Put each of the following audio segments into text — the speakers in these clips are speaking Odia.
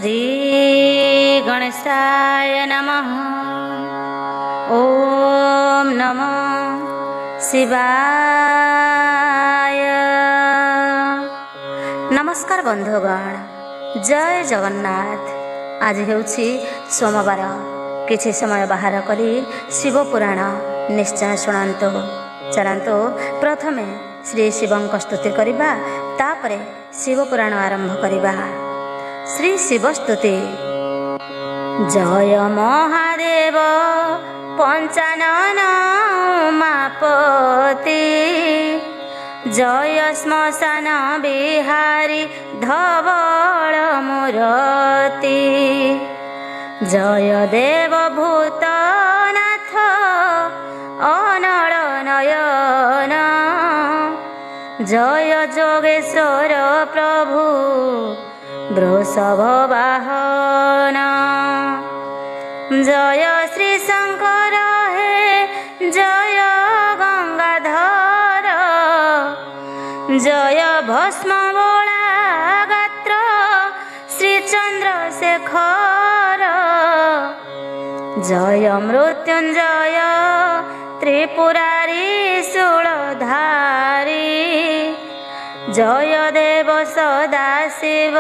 श्री गणेशाय नमः। ओम नमो शिवाय। नमस्कार बंधुगण, जय जगन्नाथ। आज हेउछि सोमवार। किछि समय बाहर करी शिव पुराण निश्चय शुणांतु। चलंतु प्रथमे श्री शिवंक स्तुति करिबा, तापरे शिव पुराण आरंभ करिबा। श्री शिव स्तुति। जय महादेव पंचानन उमापति, जय श्मशान बिहारी धवल मूरति, जय देव भूतनाथ अनल नयन, जय जोगेश्वर प्रभु वृषभ वाहन, जय श्री शंकर हे जय गंगाधर, जय भस्म बोला गात्र श्री चंद्रशेखर, जय मृत्युंजय त्रिपुरारी शूलधारी, जय देव सदाशिव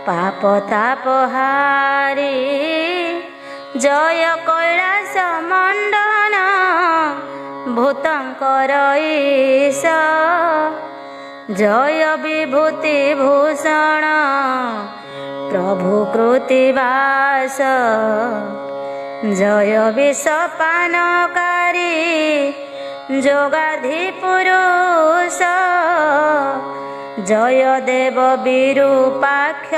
पाप तापहारी, जय कैलास मंडन भूतंकर ईश, जय विभूति भूषण प्रभु कृतिवास, जय विषपानकारी जोगाधि पुरुष, जय देव विरूपाक्ष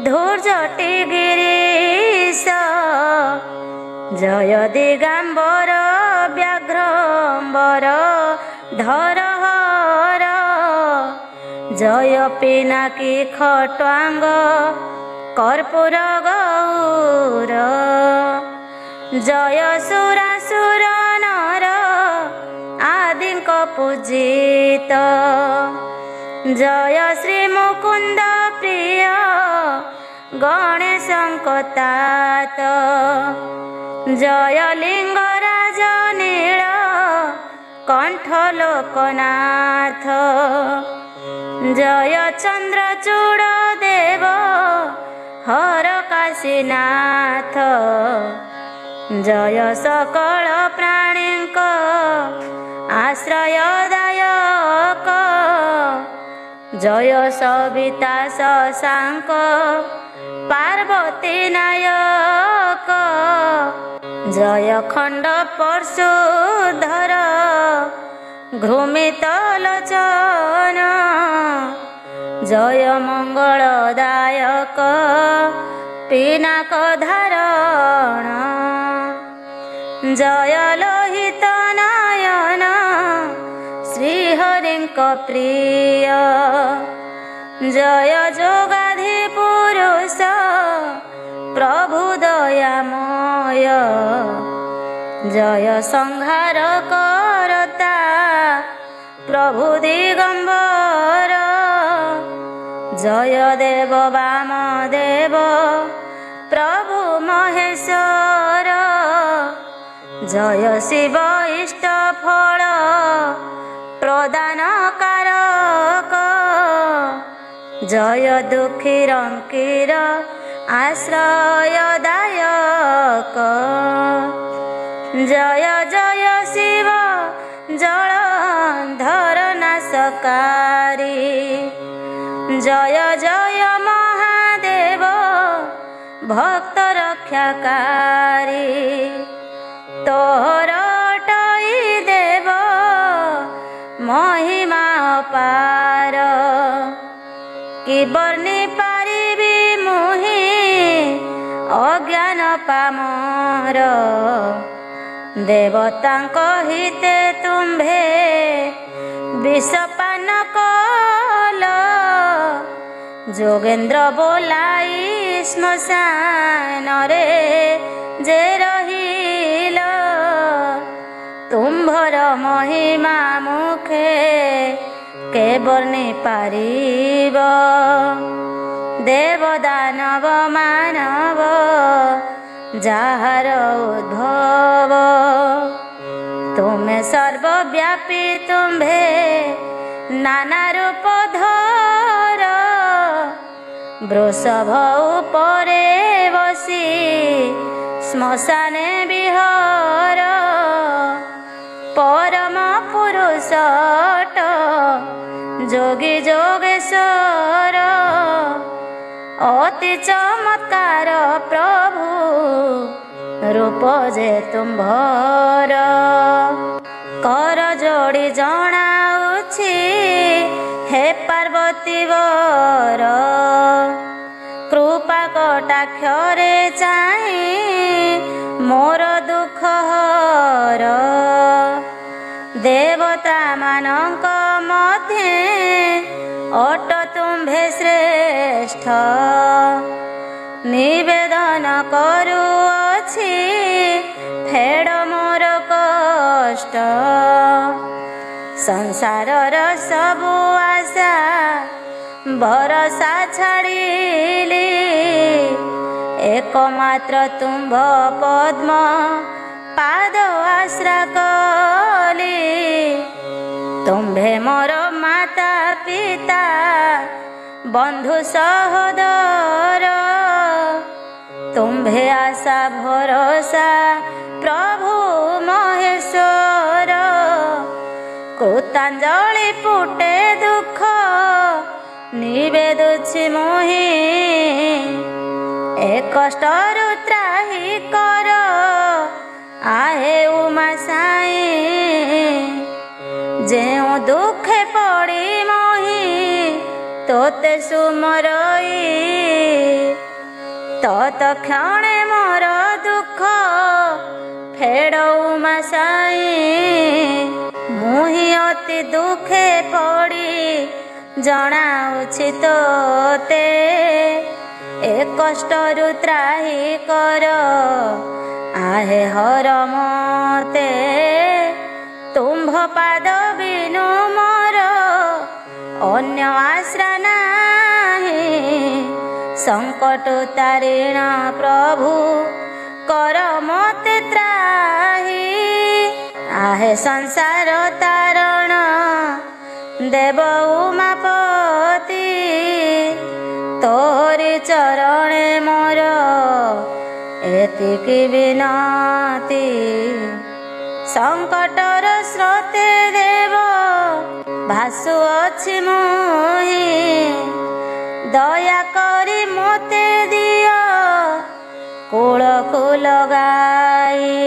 धूर्जटि गिरीश, जय दिगंबर व्याघ्रंबर धरहर, जय पिनाकी खट्वांग कर्पूर गौर, जय सुरासुर नर आदिक पूजित, जय श्री मुकुंद प्रिय गणेशंक तात, जय लिंगराज नील कंठ लोकनाथ, जय चंद्रचूड़ देव हर काशीनाथ, जय सकल प्राणीक आश्रयदायक, जय सविता शशांक पार्वती नायक, जय खंड परशुधर घृमित लोचन, जय मंगलदायक पिनाक धारण, जय लोहित नयन श्रीहरिंक प्रिय, जय जोगाधि पुरुष प्रभु दयामय, जय संहार करता प्रभु दिगंबर, जय देव वामदेव प्रभु महेश्वर, जय शिव इष्ट फल प्रदान कारक, जय दुखी रंकीर आश्रयदायक, जय जय शिव जलंधर नाशकारी, जय जय महादेव भक्त रक्षाकारी, तोहर टई देव महिमा अपार, कि वर्णि पारिबी मुहि अज्ञान पामर, देवतांक हिते तुम्भे विषपान कल, जोगेन्द्र बोलाई श्मशान रे जे रहिल, तुम्भर महिमा मुखे କେ ବର୍ଣ୍ଣି ପାରିବ। ଦେବ ଦାନବ ମାନବ ଯାହାର ଉଦ୍ଭବ, ତୁମେ ସର୍ବବ୍ୟାପୀ ତୁମ୍ଭେ ନାନା ରୂପ ଧର। ବୃଷଭ ଉପରେ ବସି ଶ୍ମଶାନେ ବିହର, ପରମ ପୁରୁଷ ଅଟ ଯୋଗୀ ଯୋଗେଶ୍ୱର। ଅତି ଚମତ୍କାର ପ୍ରଭୁ ରୂପ ଯେ ତୁମ୍ଭର। କର ଯୋଡ଼ି ଜଣାଉଛି ହେ ପାର୍ବତୀ ବର, କୃପା କଟାକ୍ଷରେ ଚାହିଁ ମୋର ଦୁଃଖ ହର। ଦେବତା ମାନଙ୍କ ମଧ୍ୟେ ଅଟ ତୁମ୍ଭେ ଶ୍ରେଷ୍ଠ, ନିବେଦନ କରୁଅଛି ଫେଡ଼ ମୋର କଷ୍ଟ। ସଂସାରର ସବୁ ଆଶା ଭରସା ଛାଡ଼ିଲି, ଏକମାତ୍ର ତୁମ୍ଭ ପଦ୍ମ ପାଦ ଆଶ୍ରା କଲି। ତୁମ୍ଭେ ମୋର ମାତା ପିତା ବନ୍ଧୁ ସହୋଦର, ତୁମ୍ଭେ ଆଶା ଭରସା ପ୍ରଭୁ ମହେଶ୍ୱର। କୃତାଞ୍ଜଳି ପୁଟେ ଦୁଃଖ ନିବେଦୁଛି ମୁହିଁ, ଏ କଷ୍ଟରୁ ତ୍ରାହି କର ଆହେ ଉମା ସାଇଁ। ଯେଉଁ ଦୁଃଖେ ପଡ଼ି ମୋହି ତୋତେ ସୁମରଇ, ତତକ୍ଷଣେ ମୋର ଦୁଃଖ ଫେଡ଼ ଉମା ସାଇଁ। ମୁହିଁ ଅତି ଦୁଃଖେ ପଡ଼ି ଜଣାଉଛି ତୋତେ, ଏ କଷ୍ଟରୁ ତ୍ରାହି କର ଆହେ ହର ମତେ। ତୁମ୍ଭ ପାଦ ବିନୁ ମୋର ଅନ୍ୟ ଆଶ୍ରା ନାହିଁ, ସଙ୍କଟ ତାରିଣ ପ୍ରଭୁ କର ମତେ ତ୍ରାହି। ଆହେ ସଂସାର ତାରଣ ଦେବ ଉମାପତି, ତୋରି ଚରଣେ ମୋର ଏତିକି ବିନତି। ସଙ୍କଟର ସ୍ରୋତେ ଦେବ ଭାସୁଅଛି ମୁହିଁ, ଦୟା କରି ମୋତେ ଦିଅ କୂଳକୁ ଲଗାଇ।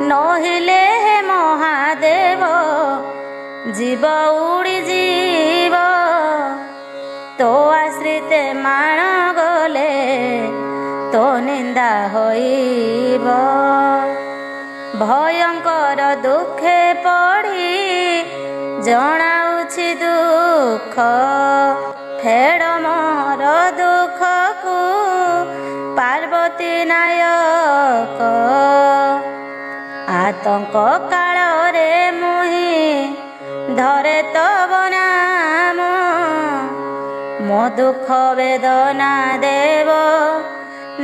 ନହିଲେ ହେ ମହାଦେବ ଜୀବ ଉଡ଼ିଯିବ, ତୋ ଆଶ୍ରିତେ ମାଣ ଗଲେ ତୋ ନିନ୍ଦା ହୋଇବ। ଭୟଙ୍କର ଦୁଃଖେ ପଡ଼ି ଜଣାଉଛି ଦୁଃଖ, ଫେଡ଼ ମୋର ଦୁଃଖକୁ ପାର୍ବତୀ ନାୟକ। ଆତଙ୍କ କାଳରେ ମୁହିଁ ଧରେ ତବ ନାମ, ମୋ ଦୁଃଖ ବେଦନା ଦେବ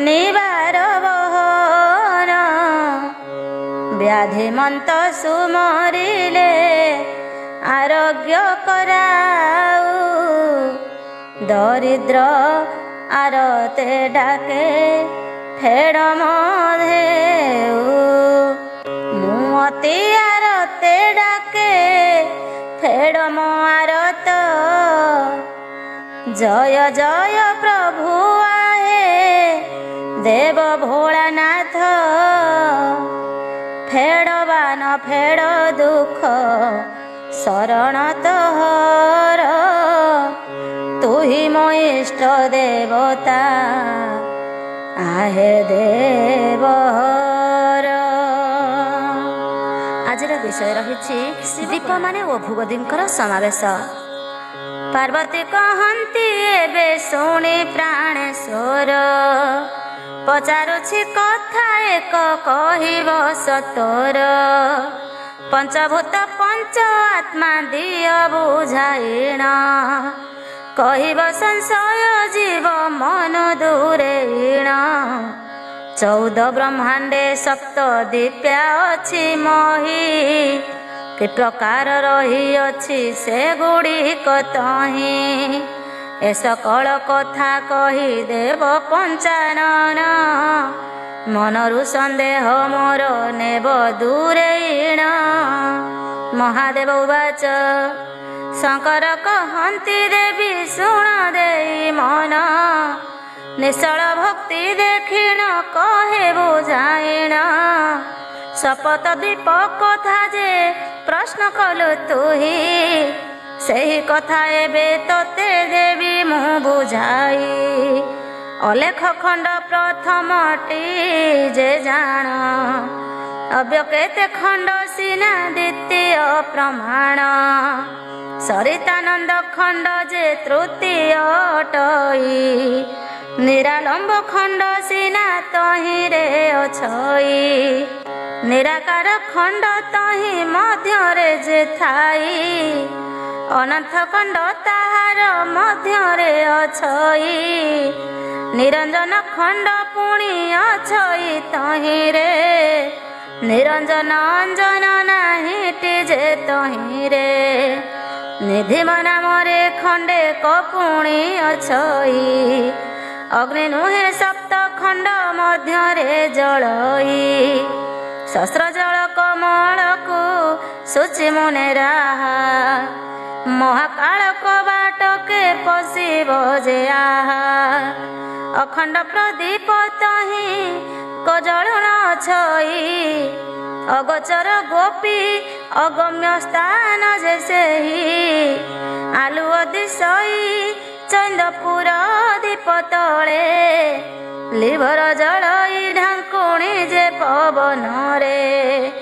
ନିବାର ବହନ। ବ୍ୟାଧି ମନ୍ତ ସୁମରିଲେ ଆରୋଗ୍ୟ କରାଉ, ଦରିଦ୍ର ଆରତେ ଡାକେ ଫେଡ଼ ମୋ ଦେଉ। ମୁଁ ଅତି ଆରତେ ଡାକେ ଫେଡ଼ ମୋ ଆରତ, ଜୟ ଜୟ ପ୍ରଭୁ ଆହେ ଦେବ ଭୋଳାନାଥ। ଫେଡ଼ବାନ ଫେଡ଼ ଦୁଃଖ ଶରଣ ତୋହର, ତୁହି ମୋ ଇଷ୍ଟ ଦେବତା ଆହେ ଦେବର। ଆଜିର ବିଷୟ ରହିଛି ଦୀପମାନେ ଓ ଭୂଗୋଦୀଙ୍କର ସମାବେଶ। ପାର୍ବତୀ କହନ୍ତି ଏବେ ଶୁଣି ପ୍ରାଣେଶ୍ୱର, ପଚାରୁଛି କଥା ଏକ କହିବ ସତର। पंचभूत पंच आत्मा दिय बुझाइण कहब संशय जीव मन दूरेण 14 ब्रह्मांडे सप्त दीप्या अछि मही कि प्रकार रही अछि से गुड़िक तही ए सकल कथा कही देव पंचानन मनरु सन्देह मोर नेब दूरेण महादेव उवाच शंकर कहन्ति देवी शुण देई मन निश्चल भक्ति देखिण कहे बुझाइण शपथ दीप कथा जे प्रश्न कलु तुही सेही कथा एबे तोते देवी मु बुझाई अलेख खंड प्रथमटी जे जान अव्यकेते खंड सिना द्वितीय प्रमाण सरितानंद खंड जे तृतीय टई निरालंब खंड सिना तही रे अछई निराकार खंड तही मध्य रे जे थाई अनंत खंड ताहार मध्य रे अछई निरंजन खंड पुणी अछई तही रे निरंजन अंजन नाहिटी जे तही रे निधि नामरे खंडे कपुणी अछई अग्नि नुहे सप्त खंड मध्य रे जलई शस्त्र जल कमल को सूचि मुने राहा महाकाल कबाट के पशिब जे आहा अखंड प्रदीप तही कजलुण छई अगोचर गोपी अगम्य स्थान जे सेही आलुओ दिशई चंदपुर दीप तले लिभर जलई ढांकुणी जे पवन रे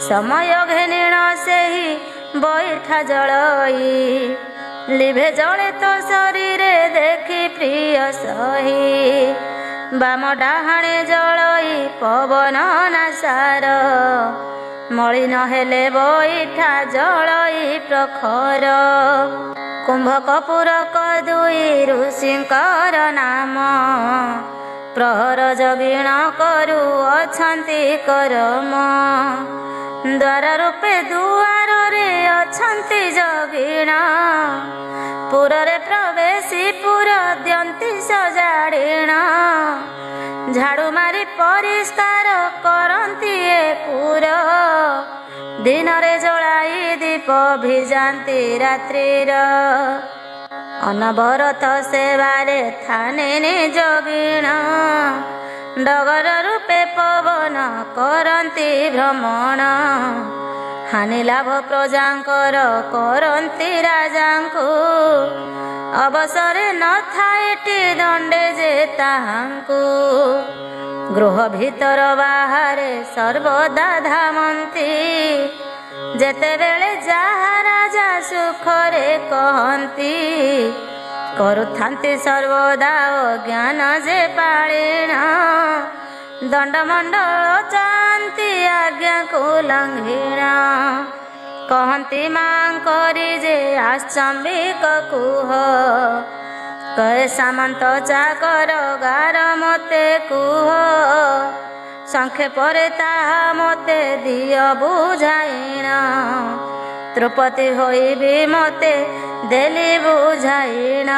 समय घेनिण सेही बैठा जलई लिभे जले तो शरीरे देखी प्रिय सही बाम डाहाणे जलई पवन नासार मलिन हेले बैठा जलई प्रखर कुंभ कपूर कदुई ऋषिंकर नाम प्रहर जगिण करू अछंती करम द्वार रूपे दुआर रे अछंती जगिण पुरे प्रवेशी पुर द्यंती सजाड़िण झाड़ू मारी परिष्कार करंती ए पुर दिन रे जलाई दीप भिजाती रात्रिर अनवरत सेवारे थाने जगिण डगर रूपे पवन करंती भ्रमण हानि लाभ प्रजांकर करंती राजांकु अवसरे न थाएटी दंडे जे ताहांकु गृह भीतर बाहरे सर्वदा धामंती जेतेबेले जाहा राजा सुखरे कहंती करुथांती सर्वदा ज्ञान जे पाळिण दंडमंडल चांती आज्ञा को लंघिण कहंती मां करी जे आश्चंबिक कुह कहे सामंत चाकर गार मते कुह संक्षेपरे ताहा मते दिय बुझाइण त्रुपति होइबी मते देली बुझाइण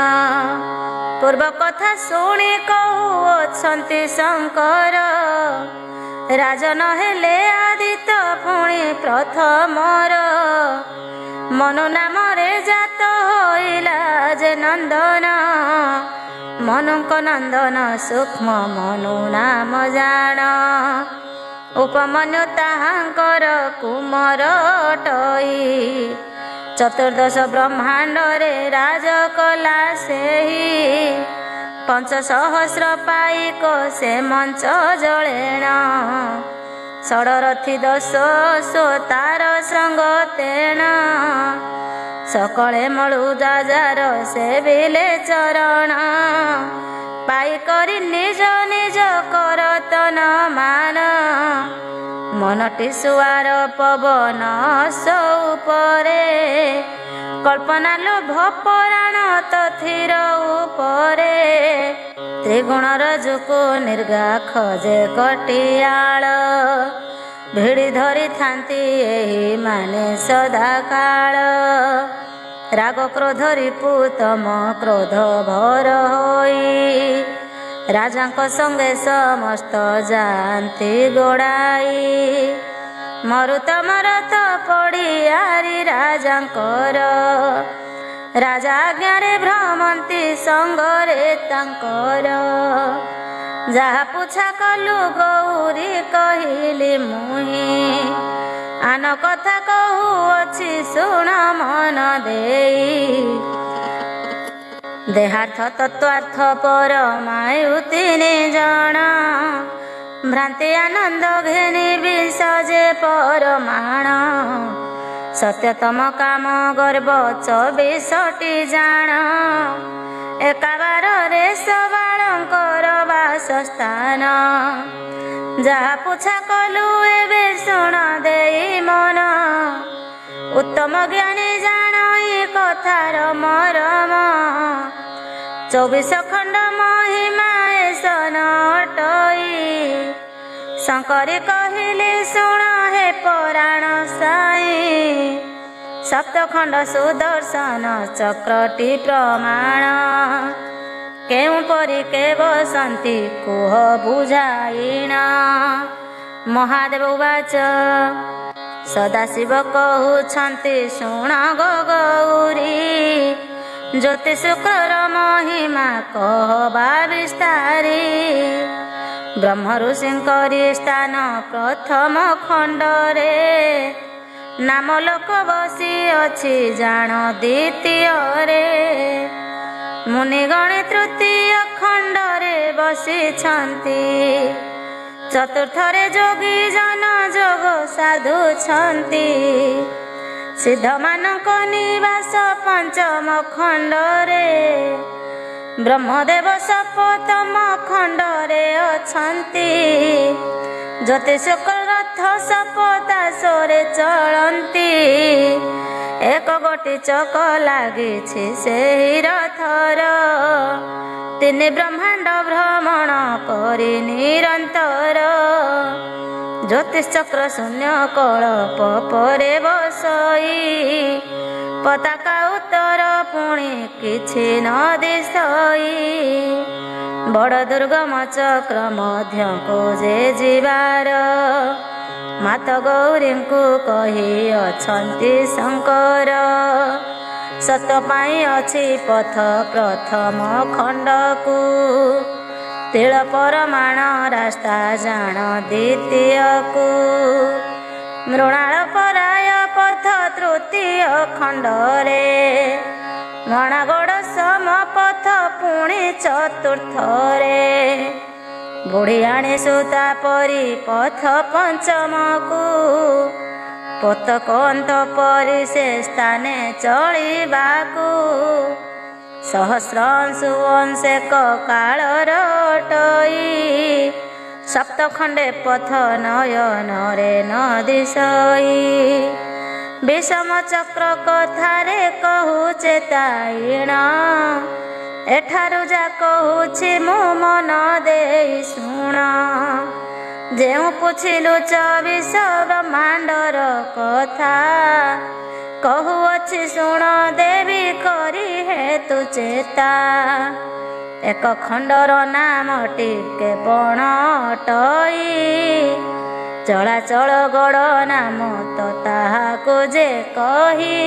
पूर्व कथा शुणी कहू अछंती शंकर राजन हेले आदित्य पुणी प्रथमर मनु नामरे जात होइला जे नंदन मनुक नंदन सूक्ष्म मनु नाम जान उपमन्यु ताहांकर कुमर टई चतुर्दश ब्रह्मांड रे राज कला सेही 500 पाइक से मंच जलेण षडरथी 10 तार संग तेण सकले मळु जाजार से बिले चरण पाई करी निज निज करतन मान ମନଟି ସୁଆର ପବନ ଉପରେ କଳ୍ପନା ଲୋଭ ପରାଣ ତଥିର ଉପରେ ତ୍ରିଗୁଣର ଯୁକୁ ନିର୍ଗା ଖୋଜେ କଟିଆଳ ଭିଡ଼ି ଧରିଥାନ୍ତି ଏହି ମାନେ ସଦାକାଳ ରାଗ କ୍ରୋଧ ରିପୁ ତମ କ୍ରୋଧ ଭର ହୋଇ ରାଜାଙ୍କ ସଙ୍ଗେ ସମସ୍ତ ଯାଆନ୍ତି ଗୋଡ଼ାଇ ମରୁତ ମରତ ପଡ଼ିଆରି ରାଜାଙ୍କର ରାଜା ଆଜ୍ଞାରେ ଭ୍ରମନ୍ତି ସଙ୍ଗରେ ତାଙ୍କର ଯାହା ପୁଛା କଲୁ ଗୌରୀ କହିଲି ମୁହିଁ ଆନ କଥା କହୁଅଛି ଶୁଣ ମନ ଦେଇ ଦେହାର୍ଥ ତତ୍ୱାର୍ଥ ପରମାୟୁ ତିନି ଜଣ ଭ୍ରାନ୍ତି ଆନନ୍ଦ ଘେନି ବିଷ ଯେ ପରମାଣ ସତ୍ୟତମ କାମ ଗର୍ବ 24ଟି ଜାଣ ଏକାବାରରେ ସବାଳଙ୍କର ବାସସ୍ଥାନ ଯାହା ପୁଛା କଲୁ ଏବେ ଶୁଣ ଦେଇ ମନ ଉତ୍ତମ ଜ୍ଞାନୀ ଜାଣଇ କଥାର ମରମ 24 ଖଣ୍ଡ ମହିମା ଏସନ ଅଟଇ ଶଙ୍କରୀ କହିଲେ ଶୁଣ ହେ ପରାଣ ସାଇ ସପ୍ତଖଣ୍ଡ ସୁଦର୍ଶନ ଚକ୍ରଟି ପ୍ରମାଣ କେଉଁ ପରି କେ ବସନ୍ତି କୁହ ବୁଝାଇଣ ମହାଦେବ ଉବାଚ ସଦାଶିବ କହୁଛନ୍ତି ଶୁଣ ଗୌରୀ ଜ୍ୟୋତି ଶୁକ୍ରର ମହିମା କହବା ବିସ୍ତାରୀ ବ୍ରହ୍ମ ଋଷିଙ୍କରି ସ୍ଥାନ ପ୍ରଥମ ଖଣ୍ଡରେ ନାମ ଲୋକ ବସି ଅଛି ଜାଣ ଦ୍ୱିତୀୟରେ ମୁନିଗଣେ ତୃତୀୟ ଖଣ୍ଡରେ ବସିଛନ୍ତି ଚତୁର୍ଥରେ ଯୋଗୀ ଜନ ଯୋଗ ସାଧୁଛନ୍ତି ସିଦ୍ଧମାନଙ୍କ ନିବାସ ପଞ୍ଚମ ଖଣ୍ଡରେ ବ୍ରହ୍ମଦେବ ସପ୍ତମ ଖଣ୍ଡରେ ଅଛନ୍ତି ଜ୍ୟୋତିଷ ରଥ ସପଦାସରେ ଚଳନ୍ତି ଏକ ଗୋଟି ଚକ ଲାଗିଛି ସେହି ରଥର ତିନି ବ୍ରହ୍ମାଣ୍ଡ ଭ୍ରମଣ କରି ନିରନ୍ତର ଜ୍ୟୋତିଷ ଚକ୍ର ଶୂନ୍ୟ କଳପ ପରେ ବସଇ ପତାକା ଉତ୍ତର ପୁଣି କିଛି ନ ଦିଶଇ ବଡ଼ ଦୁର୍ଗମ ଚକ୍ର ମଧ୍ୟକୁ ଯେ ଯିବାର ମାତ ଗୌରୀଙ୍କୁ କହି ଅଛନ୍ତି ଶଙ୍କର ସତ ପାଇଁ ଅଛି ପଥ ପ୍ରଥମ ଖଣ୍ଡକୁ ତିଳ ପରମାଣ ରାସ୍ତା ଜାଣ ଦ୍ୱିତୀୟକୁ ମୃଣାଳ ପରାୟ ପଥ ତୃତୀୟ ଖଣ୍ଡରେ ମଣାଗଡ଼ ସମପଥ ପୁଣି ଚତୁର୍ଥରେ ବୁଢ଼ିଆଣୀ ସୂତା ପରି ପଥ ପଞ୍ଚମକୁ ପତକ ଅନ୍ତ ପରି ସେ ସ୍ଥାନେ ଚଳିବାକୁ ସହସ୍ର ଅଂଶୁ ଅଂଶେକ କାଳର ଅଟଇ ସପ୍ତ ଖଣ୍ଡେ ପଥ ନୟନରେ ନ ଦିଶଇ বিষম চক্র কথারে কহুছে তাইণ এঠারু যা কহুছি মু মন দেই শুণ যেউ পুছিলু 24 ব্রহ্মাণ্ডর কথা কহুଅছি শুণ দেবী করি হেতু চেতা এক খণ্ডর নামটি কেবণ অটই চলাচল গড় নাম তো তাহাকু যে কহি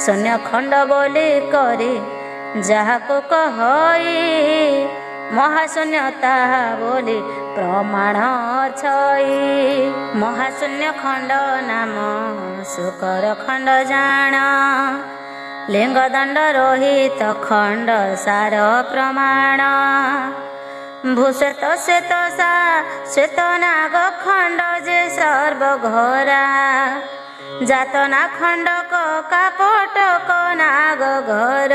শূন্য খণ্ড বলি করি যাহাকু কহই মহাশূন্য তাহা বলি প্রমাণ ছই মহাশূন্য খণ্ড নাম শুকর খণ্ড জাণ লিঙ্গ দণ্ড রহিত খণ্ড সার প্রমাণ ভূষেত শ্বেত শ্বেত নাগ খণ্ড যে সর্বঘরা যাতনা খণ্ডক কাপটক নাগ ঘর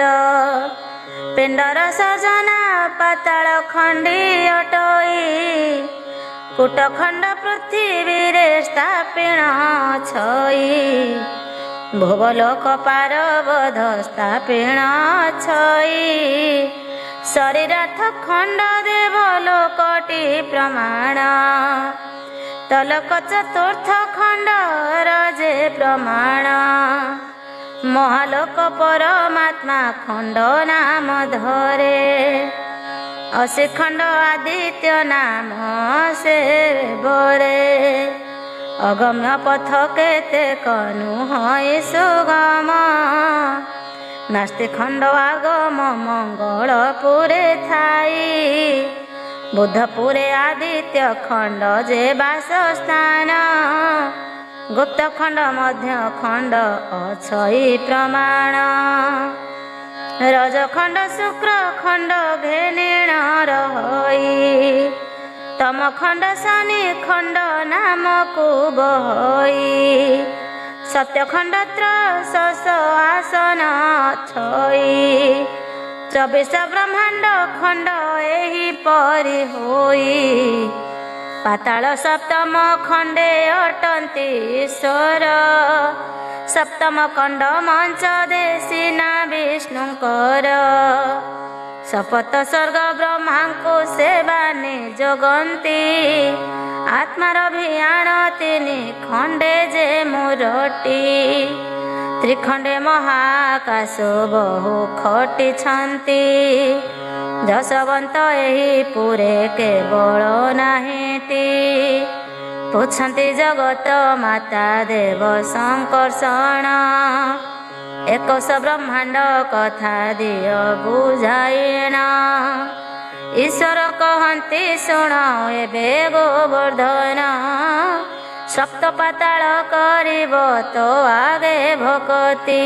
পিণ্ডর সজনা পাতাল খণ্ডি অটই କୂଟଖଣ୍ଡ ପୃଥିବୀରେ ସ୍ଥାପିଣ ଛଇ ଭୁବଲୋକ ପାରବଧ ସ୍ଥାପିଣ ଛଇ ଶରୀରାର୍ଥ ଖଣ୍ଡ ଦେବଲୋକଟି ପ୍ରମାଣ ତଲକ ଚତୁର୍ଥ ଖଣ୍ଡର ଯେ ପ୍ରମାଣ ମହାଲୋକ ପରମାତ୍ମା ଖଣ୍ଡ ନାମ ଧରେ ଅଶୀ ଖଣ୍ଡ ଆଦିତ୍ୟ ନାମ ସେ ବରେ ଅଗମ୍ୟ ପଥ କେତେ କନୁହଇ ସୁଗମ ନାସ୍ତି ଖଣ୍ଡ ଆଗମ ମଙ୍ଗଳପୁରେ ଥାଇ ବୁଧପୁରେ ଆଦିତ୍ୟ ଖଣ୍ଡ ଯେ ବାସସ୍ଥାନ ଗୁପ୍ତ ଖଣ୍ଡ ମଧ୍ୟ ଖଣ୍ଡ ଅଛଇ ପ୍ରମାଣ ରଜଖଣ୍ଡ ଶୁକ୍ର ଖଣ୍ଡ ଘେନିଣ ରହଇ ତମ ଖଣ୍ଡ ଶନି ଖଣ୍ଡ ନାମକୁ ବହଇ ସତ୍ୟଖଣ୍ଡ ତ୍ରଶସ ଆସନ ଛଇ 24 ବ୍ରହ୍ମାଣ୍ଡ ଖଣ୍ଡ ଏହିପରି ହୋଇ ପାତାଳ ସପ୍ତମ ଖଣ୍ଡେ ଅଟନ୍ତି ଈଶ୍ୱର ସପ୍ତମ ଖଣ୍ଡ ମଞ୍ଚ ଦେଶିନା ବିଷ୍ଣୁଙ୍କର ଶପଥ ସ୍ୱର୍ଗ ବ୍ରହ୍ମାଙ୍କୁ ସେବା ନିଯୋଗନ୍ତି ଆତ୍ମାର ଭିଆଣ 3 ଖଣ୍ଡେ ଯେ ମୂରଟି ତ୍ରିଖଣ୍ଡେ ମହାକାଶ ବହୁ ଖଟିଛନ୍ତି ଯଶବନ୍ତ ଏହି ପୁରେ କେବଳ ନାହିଁଟି ପୁଛନ୍ତି ଜଗତ ମାତା ଦେବ ସଂକର୍ଷଣ 21 ବ୍ରହ୍ମାଣ୍ଡ କଥା ଦିଅ ବୁଝାଇଣ ଈଶ୍ୱର କହନ୍ତି ଶୁଣ ଏବେ ଗୋବର୍ଦ୍ଧନ ସପ୍ତ ପାତାଳ କରିବ ତ ଆଗେ ଭକତି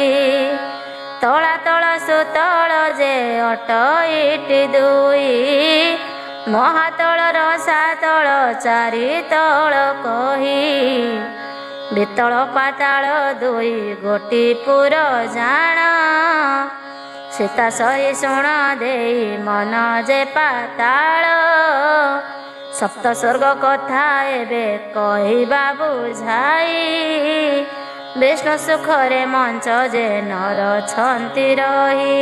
ତଳାତଳ ସୁତଳ ଯେ ଅଟଇଟି 2 ମହାତଳର 7 4 ତଳ କହି ବିତଳ ପାତାଳ 2 ଗୋଟି ପୁର ଜାଣ ସୀତା ସହି ଶୁଣ ଦେଇ ମନ ଯେ ପାତାଳ ସପ୍ତ ସ୍ୱର୍ଗ କଥା ଏବେ କହିବା ବୁଝାଇ ବିଷ୍ଣୁ ସୁଖରେ ମଞ୍ଚ ଯେ ନର ଛନ୍ତି ରହି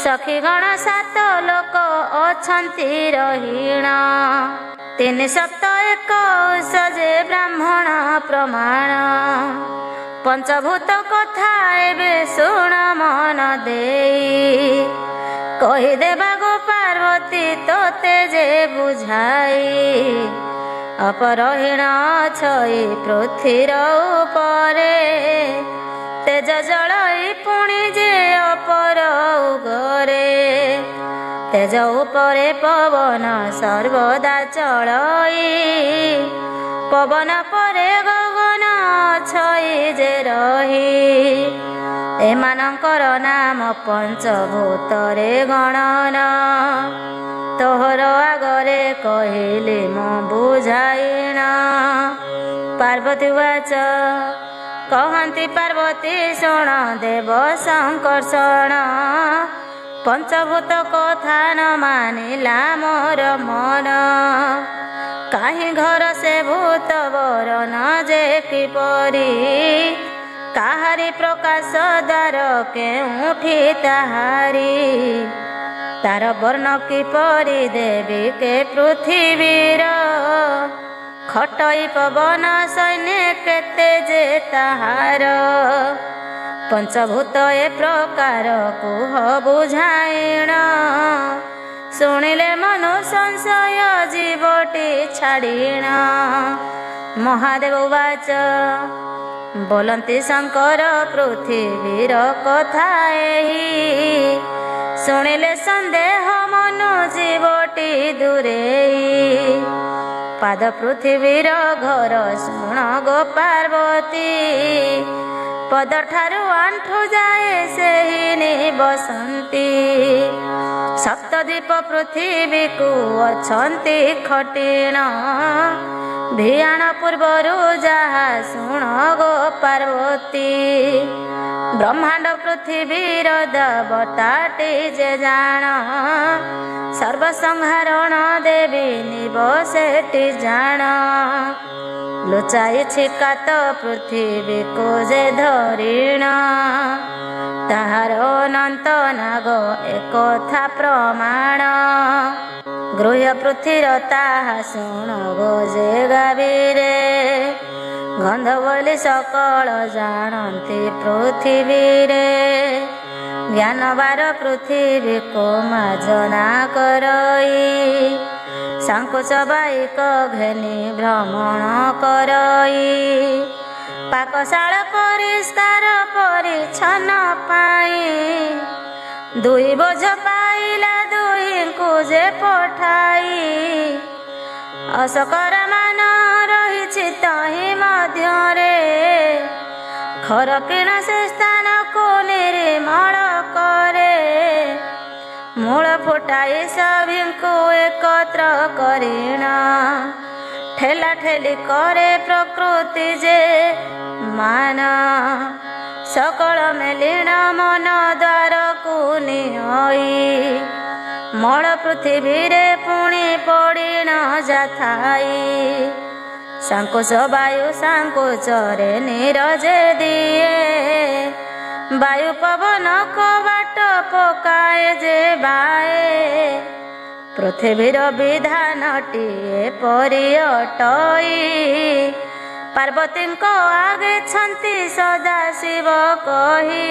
ସଖୀଗଣ 7 ଲୋକ ଅଛନ୍ତି ରହିଣ 3 ସପ୍ତ 21 ଯେ ବ୍ରାହ୍ମଣ ପ୍ରମାଣ ପଞ୍ଚଭୂତ କଥା ଏବେ ଶୁଣ ମନ ଦେଇ କହିଦେବାକୁ ପାର୍ବତୀ ତୋତେ ଯେ ବୁଝାଇ ଅପରହୀଣ ଛଇ ପୃଥିବୀର ଉପରେ ତେଜ ଜଳଇ ପୁଣି ଯେ ଅପର ଉଗରେ ତେଜ ଉପରେ ପବନ ସର୍ବଦା ଚଳଇ ପବନ ପରେ ଗଗନ ଛଇ ଯେ ରହି ଏମାନଙ୍କର ନାମ ପଞ୍ଚଭୂତରେ ଗଣନ ତୋହର ଆଗରେ କହିଲି ମୁଁ ବୁଝାଇଣ ପାର୍ବତୀ ବାଚ କହନ୍ତି ପାର୍ବତୀ ଶୁଣ ଦେବ ସଂକର୍ଷଣ ପଞ୍ଚଭୂତ କଥା ନ ମାନିଲା ମୋର ମନ କାହିଁ ଘର ସେ ଭୂତ ବରନ ଯେ କିପରି କାହାରି ପ୍ରକାଶ ଦ୍ୱାର କେଉଁଠି ତାହାରି ତାର ବର୍ଣ୍ଣ କିପରି ଦେବି କେ ପୃଥିବୀର ଖଟଇ ପବନ ସୈନ୍ୟ କେତେ ଯେ ତାହାର ପଞ୍ଚଭୂତ ଏ ପ୍ରକାର କୁହ ବୁଝାଇଣ ଶୁଣିଲେ ମନୁ ସଂଶୟ ଜୀବଟି ଛାଡ଼ିଣ ମହାଦେବ ବାଚ ବୋଲନ୍ତି ଶଙ୍କର ପୃଥିବୀର କଥା ଏହି ଶୁଣିଲେ ସନ୍ଦେହ ମନୁ ଜୀବଟି ଦୂରେଇ ପାଦ ପୃଥିବୀର ଘର ଶୁଣ ଗୋ ପାର୍ବତୀ ପଦଠାରୁ ଆଣ୍ଠୁ ଯାଏ ସେହି ବସନ୍ତି ସପ୍ତଦ୍ୱୀପ ପୃଥିବୀକୁ ଅଛନ୍ତି ଖଟିଣ ଭିଆଣ ପୂର୍ବରୁ ଯାହା ଶୁଣ ଗୋ ପାର୍ବତୀ ବ୍ରହ୍ମାଣ୍ଡ ପୃଥିବୀର ଦେବତାଟି ଯେ ଜାଣ ସର୍ବସଂହାରଣ ଦେବୀ ନିବ ସେଠି ଜାଣ ଲୁଚାଇଛି କାତ ପୃଥିବୀକୁ ଯେ ଧରିଣ ତାହାର ଅନନ୍ତ ନାଗ ଏକଥା ପ୍ରମାଣ ଗୃହ୍ୟ ପୃଥିର ତାହା ଶୁଣ ଗୋ ଯେ ଗାବିରେ ଗନ୍ଧ ବୋଲି ସକଳ ଜାଣନ୍ତି ପୃଥିବୀରେ ଜ୍ଞାନବାର ପୃଥିବୀକୁ ମାର୍ଜନା କରଇ ସାଙ୍କୁଚ ବାଇକ ଘେନି ଭ୍ରମଣ କରଇ ପାକଶାଳ ପରିଷ୍କାର ପରିଚ୍ଛନ୍ନ ପାଇଁ ଦୁଇ ବୋଝ ପାଇଲା ଦୁହିଁଙ୍କୁ ଯେ ପଠାଇ ଅଶକର ମାନ ରହିଛି ତହିଁ ମଧ୍ୟରେ ଖରକିଣ ସେ ସ୍ଥାନକୁ ନିର୍ମଳ କରେ ମୂଳ ଫୁଟାଇ ସଭିଙ୍କୁ ଏକତ୍ର କରିଣ ଠେଲା ଠେଲି କରେ ପ୍ରକୃତି ଯେ ମାନ ସକଳ ମେଲିଣ ମନ ଦ୍ୱାରକୁ ନିଅଇ ମଳ ପୃଥିବୀରେ ପୁଣି ପଡ଼ିଣ ଯାଥାଇ ସାଙ୍କୁଚ ବାୟୁ ସାଙ୍କୁଚରେ ନିରଜେ ଦିଏ ବାୟୁ ପବନ କବାଟ ପକାଏ ଯେ ବାଏ ପୃଥିବୀର ବିଧାନଟିଏ ପରି ଅଟଇ ପାର୍ବତୀଙ୍କ ଆଗେଛନ୍ତି ସଦା ଶିବ କହି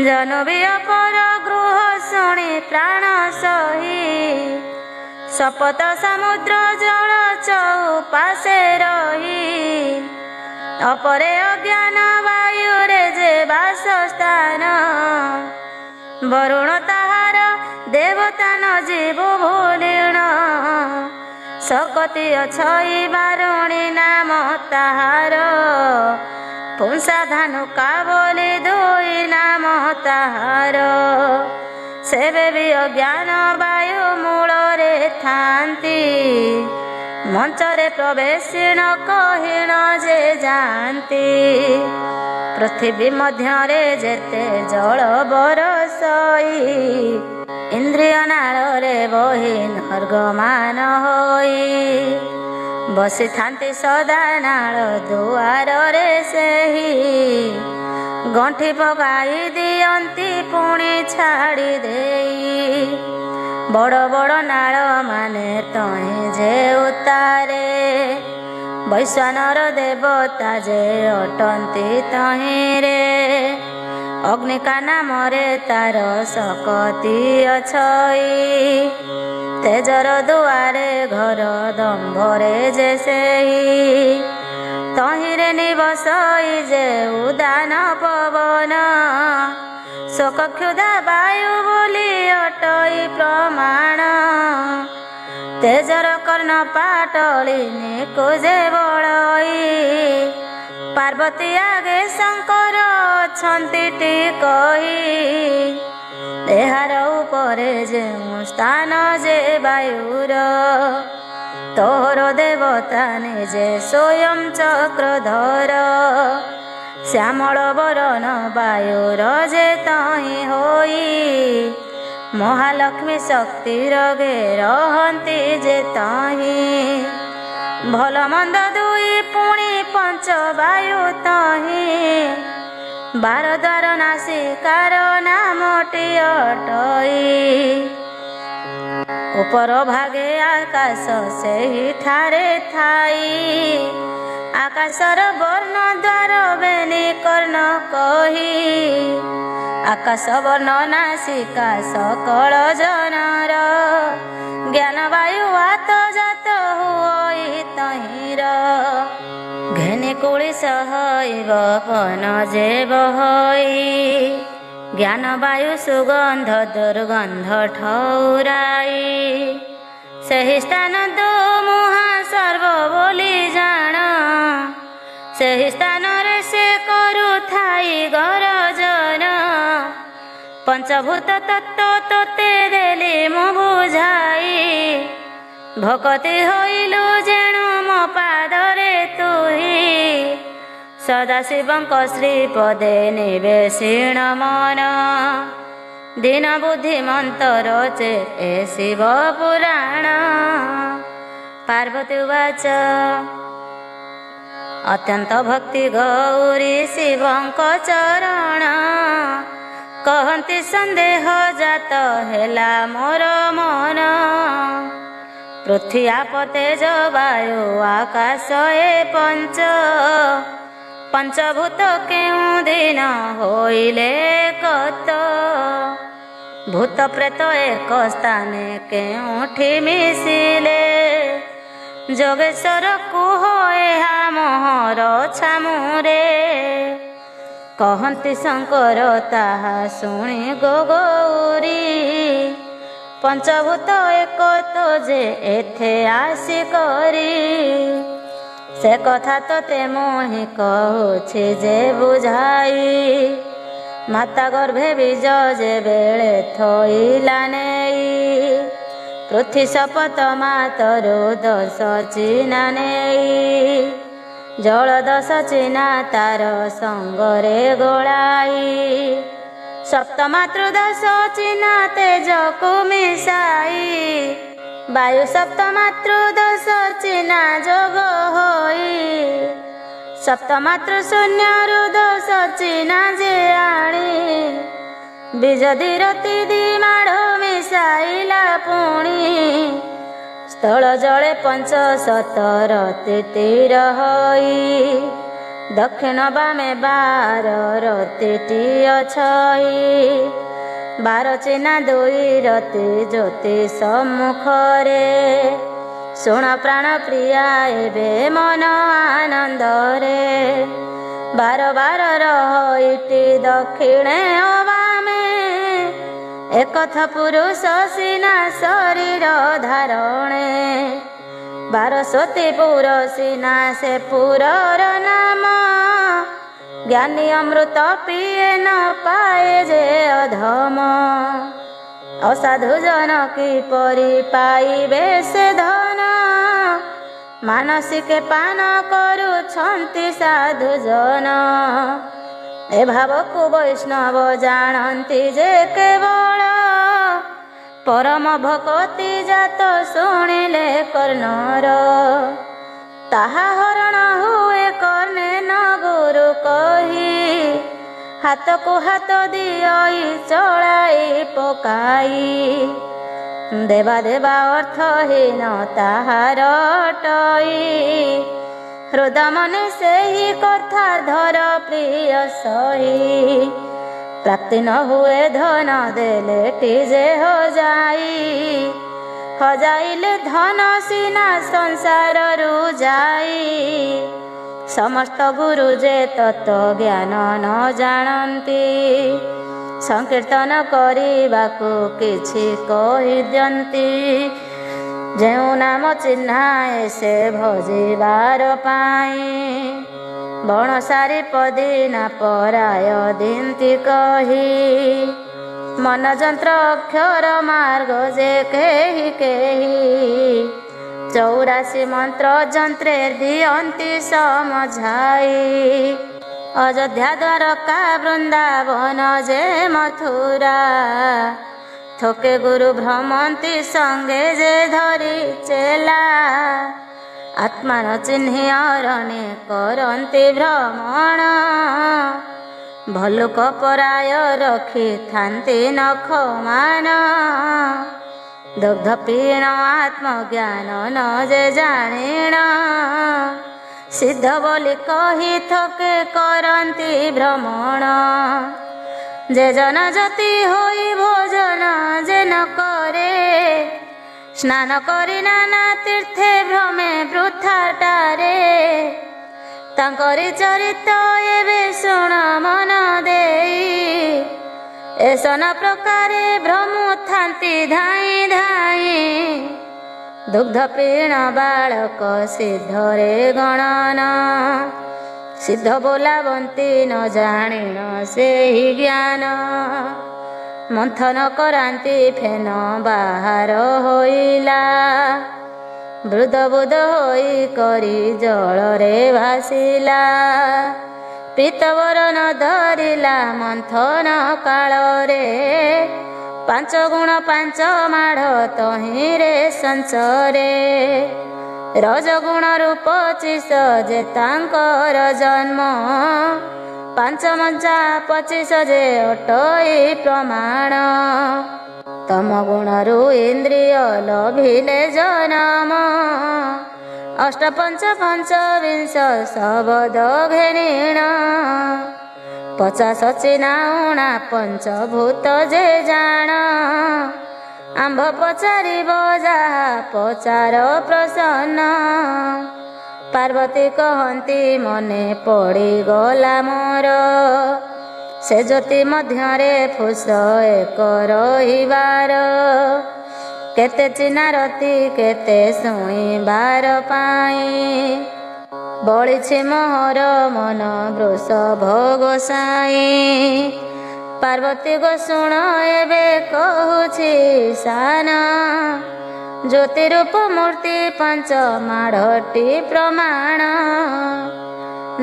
ଜନବୀୟ ପର ଗୃହ ଶୁଣି ପ୍ରାଣ ସହି ଶପଥ ସମୁଦ୍ର ଜଳ ଚଉପାଶେ ରହି ଅପରେ ଅଜ୍ଞାନ ବାୟୁରେ ଯେ ବାସସ୍ଥାନ ବରୁଣ ତାହାର ଦେବତା ନ ଯିବୁ ଭୁଲିଣ ଶକତି ଅଛଇ ବାରୁଣୀ ନାମ ତାହାର ପୁଂସା ଧାନୁକା ବୋଲି ଦୁଇ ନାମ ତାହାର ସେବେ ବି ଅଜ୍ଞାନ ବାୟୁ ମୂଳରେ ଥାନ୍ତି ମଞ୍ଚରେ ପ୍ରବେଶିଣ କହିଣ ଯେ ଯାଆନ୍ତି ପୃଥିବୀ ମଧ୍ୟରେ ଯେତେ ଜଳ ବରସଇ ଇନ୍ଦ୍ରିୟ ନାଳରେ ବହି ନିର୍ଗମାନ ହୋଇ ବସିଥାନ୍ତି ସଦା ନାଳ ଦୁଆରରେ ସେହି ଗଣ୍ଠି ପକାଇ ଦିଅନ୍ତି ପୁଣି ଛାଡ଼ି ଦେଇ ବଡ଼ ବଡ଼ ନାଳ ମାନେ ତହିଁ ଯେ ଉତାରେ ବୈଶ୍ୱନର ଦେବତା ଯେ ଅଟନ୍ତି ତହିଁରେ ଅଗ୍ନିକା ନାମରେ ତାର ଶକତି ଅଛଇ ତେଜର ଦୁଆରେ ଘର ଦମ୍ଭରେ ଯେ ସେହି ତହିଁରେ ନିବସଇ ଯେ ଉଦାନ ପବନ ଶୋକକ୍ଷୁଧା ବାୟୁ ବୋଲି ଅଟଇ ପ୍ରମାଣ ତେଜର କର୍ଣ୍ଣ ପାଟଳିନୀକୁ ଯେ ବଳଇ ପାର୍ବତୀ ଆଗେ ଶଙ୍କର ଅଛନ୍ତି ଟିକଇ ଏହାର ଉପରେ ଯେଉଁ ସ୍ଥାନ ଯେ ବାୟୁର ତୋର ଦେବତା ନିଜେ ସ୍ୱୟଂ ଚକ୍ରଧର ଶ୍ୟାମଳ ବରଣ ବାୟୁର ଯେ ତହିଁ ହୋଇ ମହାଲକ୍ଷ୍ମୀ ଶକ୍ତିର गे ରହନ୍ତି ଯେ ତହିଁ ଭଲ ମନ୍ଦ ଦୁଇ ପୁଣି ପଞ୍ଚ ବାୟୁ ତହିଁ ବାର ଦ୍ୱାର ନାସିକାର ନାମଟି ଅଟଇ ଉପର ଭାଗେ ଆକାଶ ସେହିଠାରେ ଥାଇ ଆକାଶର ବର୍ଣ୍ଣ ଦ୍ୱାର ବେନି କର୍ଣ୍ଣ କହି ଆକାଶ ବର୍ଣ୍ଣ ନାସିକା ସକଳ ଜନର ଜ୍ଞାନ ବାୟୁ ହାତ ଜାତ ହୋଇ ତହିଁର ଘେନି କୁଳି ସହଇବ ପନ ଯେ ବହଇ ଜ୍ଞାନ ବାୟୁ ସୁଗନ୍ଧ ଦୁର୍ଗନ୍ଧ ଠଉରାଇ ସେହି ସ୍ଥାନ ଦୋ ମୁହାଁ ସର୍ବ ବୋଲି ଜାଣ ସେହି ସ୍ଥାନରେ ସେ କରୁଥାଇ ଗରଜନ ପଞ୍ଚଭୂତ ତତ୍ତ୍ୱ ତୋତେ ଦେଲି ମୁଁ ବୁଝାଇ ଭକତି ହୋଇଲୁ ଯେଣୁ ମୋ ପାଦରେ ତୁହି ସଦାଶିବଙ୍କ ଶ୍ରୀପଦେ ନିବେଶିଣ ମନ ଦୀନ ବୁଦ୍ଧିମନ୍ତ ରଚେ ଏ ଶିବ ପୁରାଣ। ପାର୍ବତୀ ଉବାଚ ଅତ୍ୟନ୍ତ ଭକ୍ତି ଗୌରୀ ଶିବଙ୍କ ଚରଣ କହନ୍ତି ସନ୍ଦେହ ଜାତ ହେଲା ମୋର ମନ। ପୃଥ୍ୱୀ ଆପ ତେଜ ବାୟୁ ଆକାଶ ଏ ପଞ୍ଚଭୂତ କେଉଁ ଦିନ ହୋଇଲେ କତ। ଭୂତ ପ୍ରେତ ଏକ ସ୍ଥାନେ କେଉଁଠି ମିଶିଲେ ଯୋଗେଶ୍ୱର କୁହ ଏହା ମୋହର ଛାମୁରେ। କହନ୍ତି ଶଙ୍କର ତାହା ଶୁଣି ଗୌରୀ ପଞ୍ଚଭୂତ ଏକ ତ ଯେ ଏଥେ ଆସି କରି। ସେ କଥା ତୋତେ ମୁହିଁ କହୁଛି ଯେ ବୁଝାଇ ମାତା ଗର୍ଭେ ବୀଜ ଯେବେଳେ ଥୋଇଲା ନେଇ ପୃଥ୍ୱୀ ଶପଥ ମାତରୁ 10 ଚିହ୍ନା ନେଇ ଜଳ 10 ଚିହ୍ନା ତାର ସଙ୍ଗରେ ଗୋଳାଇ ସପ୍ତମାତୃ 10 ଚିହ୍ନା ତେଜକୁ ମିଶାଇ ବାୟୁ ସପ୍ତମାତୃ 10 ଚିହ୍ନା ଯୋଗ ହୋଇ ସପ୍ତମାତୃ ଶୂନ୍ୟରୁ 10 ଚିହ୍ନା ଯେ ଆଣି ବୀଜ ଦିରତି ଦି ମାଢ଼ ମିଶାଇଲା ପୁଣି ସ୍ଥଳ ଜଳେ 517 ତିତିର ହୋଇ ଦକ୍ଷିଣ ବାମେ 12 ରତିଟି ଅଛଇ 12 ଚିହ୍ନା 2 ରତି ଜ୍ୟୋତି ସମ୍ମୁଖରେ। ଶୁଣ ପ୍ରାଣ ପ୍ରିୟା ଏବେ ମନ ଆନନ୍ଦରେ 12 ରହିଟି ଦକ୍ଷିଣେ ଓ ବାମେ ଏକଥା ପୁରୁଷ ସିନା ଶରୀର ଧାରଣେ 12 ପୁର ସିନା ସେ ପୁରର ନାମ ଜ୍ଞାନୀ ଅମୃତ ପିଏ ନ ପାଏ ଯେ ଅଧମ। ଅସାଧୁ ଜନ କିପରି ପାଇବେ ସେ ଧନ ମାନସିକେ ପାନ କରୁଛନ୍ତି ସାଧୁ ଜନ। ଏ ଭାବକୁ ବୈଷ୍ଣବ ଜାଣନ୍ତି ଯେ କେବଳ ପରମ ଭକତି ଜାତ ଶୁଣିଲେ କର୍ଣ୍ଣର ତାହା ହରଣ ହୁଏ କର୍ଣ୍ଣେ ନ ଗୁରୁ କହି ହାତକୁ ହାତ ଦିଅଇ ଚଳାଇ ପକାଇ ଦେବା ଦେବା ଅର୍ଥହୀନ ତାହାର ଟଇ ହୃଦ ମନେ ସେହି କଥା ଧର ପ୍ରିୟ ସହି ପ୍ରାପ୍ତି ନ ହୁଏ ଧନ ଦେଲେ ଟିଜେ ହଜାଇଲେ ଧନ ସିନା ସଂସାରରୁ ଯାଇ ସମସ୍ତ ଗୁରୁ ଯେ ତତ୍ତ୍ୱ ଜ୍ଞାନ ନ ଜାଣନ୍ତି ସଂକୀର୍ତ୍ତନ କରିବାକୁ କିଛି କହିଦିଅନ୍ତି ଯେଉଁ ନାମ ଚିହ୍ନାଏ ସେ ଭଜିବାର ପାଇଁ ବଣ ସାରି ପଦିନା ପରାୟ ଦିନ୍ତି କହି ମନ ଯନ୍ତ୍ର ଅକ୍ଷର ମାର୍ଗ ଯେ କେହି 84 ମନ୍ତ୍ର ଯନ୍ତ୍ରେ ଦିଅନ୍ତି ସମଝାଇ ଅଯୋଧ୍ୟା ଦ୍ୱାରକା ବୃନ୍ଦାବନ ଯେ ମଥୁରା ଥୋକେ ଗୁରୁ ଭ୍ରମନ୍ତି ସଙ୍ଗେ ଯେ ଧରି ଚେଲା ଆତ୍ମାନ ଚିହ୍ନି ଅରଣ୍ୟ କରନ୍ତି ଭ୍ରମଣ ଭଲୁକ ପରାୟ ରଖିଥାନ୍ତି ନଖମାନ ଦୁଗ୍ଧ ପୀଣ ଆତ୍ମଜ୍ଞାନ ନ ଯେ ଜାଣିଣ ସିଦ୍ଧ ବୋଲି କହି ଥୋକେ କରନ୍ତି ଭ୍ରମଣ ଯେ ଜନ ଜ୍ୟୋତି ହୋଇ ଭୋଜନ ଯେ ନ କରେ ସ୍ନାନ କରି ନାନା ତୀର୍ଥେ ଭ୍ରମେ ବୃଥାଟାରେ ତାଙ୍କରି ଚରିତ ଏବେ ଶୁଣ ମନ ଦେଇ ଏସନ ପ୍ରକାରେ ଭ୍ରମୁଥାନ୍ତି ଧାଇଁ ଧାଇଁ ଦୁଗ୍ଧ ପୀଣ ବାଳକ ସିଦ୍ଧରେ ଗଣନ ସିଦ୍ଧ ବୋଲାବନ୍ତି ନ ଜାଣିଣ ସେହି ଜ୍ଞାନ ମନ୍ଥନ କରାନ୍ତି ଫେନ ବାହାର ହୋଇଲା ବୃଦ ବୁଦ ହୋଇ କରି ଜଳରେ ଭାସିଲା ପୀତବରନ ଧରିଲା ମନ୍ଥନ କାଳରେ, ପାଞ୍ଚ ଗୁଣ ପାଞ୍ଚ ମାଢ଼ ତହିଁରେ ସଞ୍ଚରେ। ରଜଗୁଣରୁ 25 ଯେ ତାଙ୍କର ଜନ୍ମ, ପାଞ୍ଚ ମଞ୍ଚା 25 ଯେ ଅଟଇ ପ୍ରମାଣ। ତମ ଗୁଣରୁ ଇନ୍ଦ୍ରିୟ ଲଭିଲେ ଜନମ, ଅଷ୍ଟପଞ୍ଚ ପଞ୍ଚବିଂଶ ଶବଦ ଘେନିଣ। 50 ଚିନାଉଣା ପଞ୍ଚଭୂତ ଯେ ଜାଣ, ଆମ୍ଭ ପଚାରିବ ଯାହା ପଚାର ପ୍ରସନ୍ନ। ପାର୍ବତୀ କହନ୍ତି ମନେ ପଡ଼ିଗଲା ମୋର, ସେ ଜ୍ୟୋତି ମଧ୍ୟରେ ଫୁସ ଏକ ରହିବାର। କେତେ ଚିନାରତି କେତେ ଶୁଣିବାର ପାଇଁ, ବଳିଛି ମୋହର ମନ ବୃଷଭ ଗୋସାଇଁ। ପାର୍ବତୀ ଗୋ ଶୁଣ ଏବେ କହୁଛି ସାନ, ଜ୍ୟୋତି ରୂପ ମୂର୍ତ୍ତି ପାଞ୍ଚ ମାଢ଼ଟି ପ୍ରମାଣ।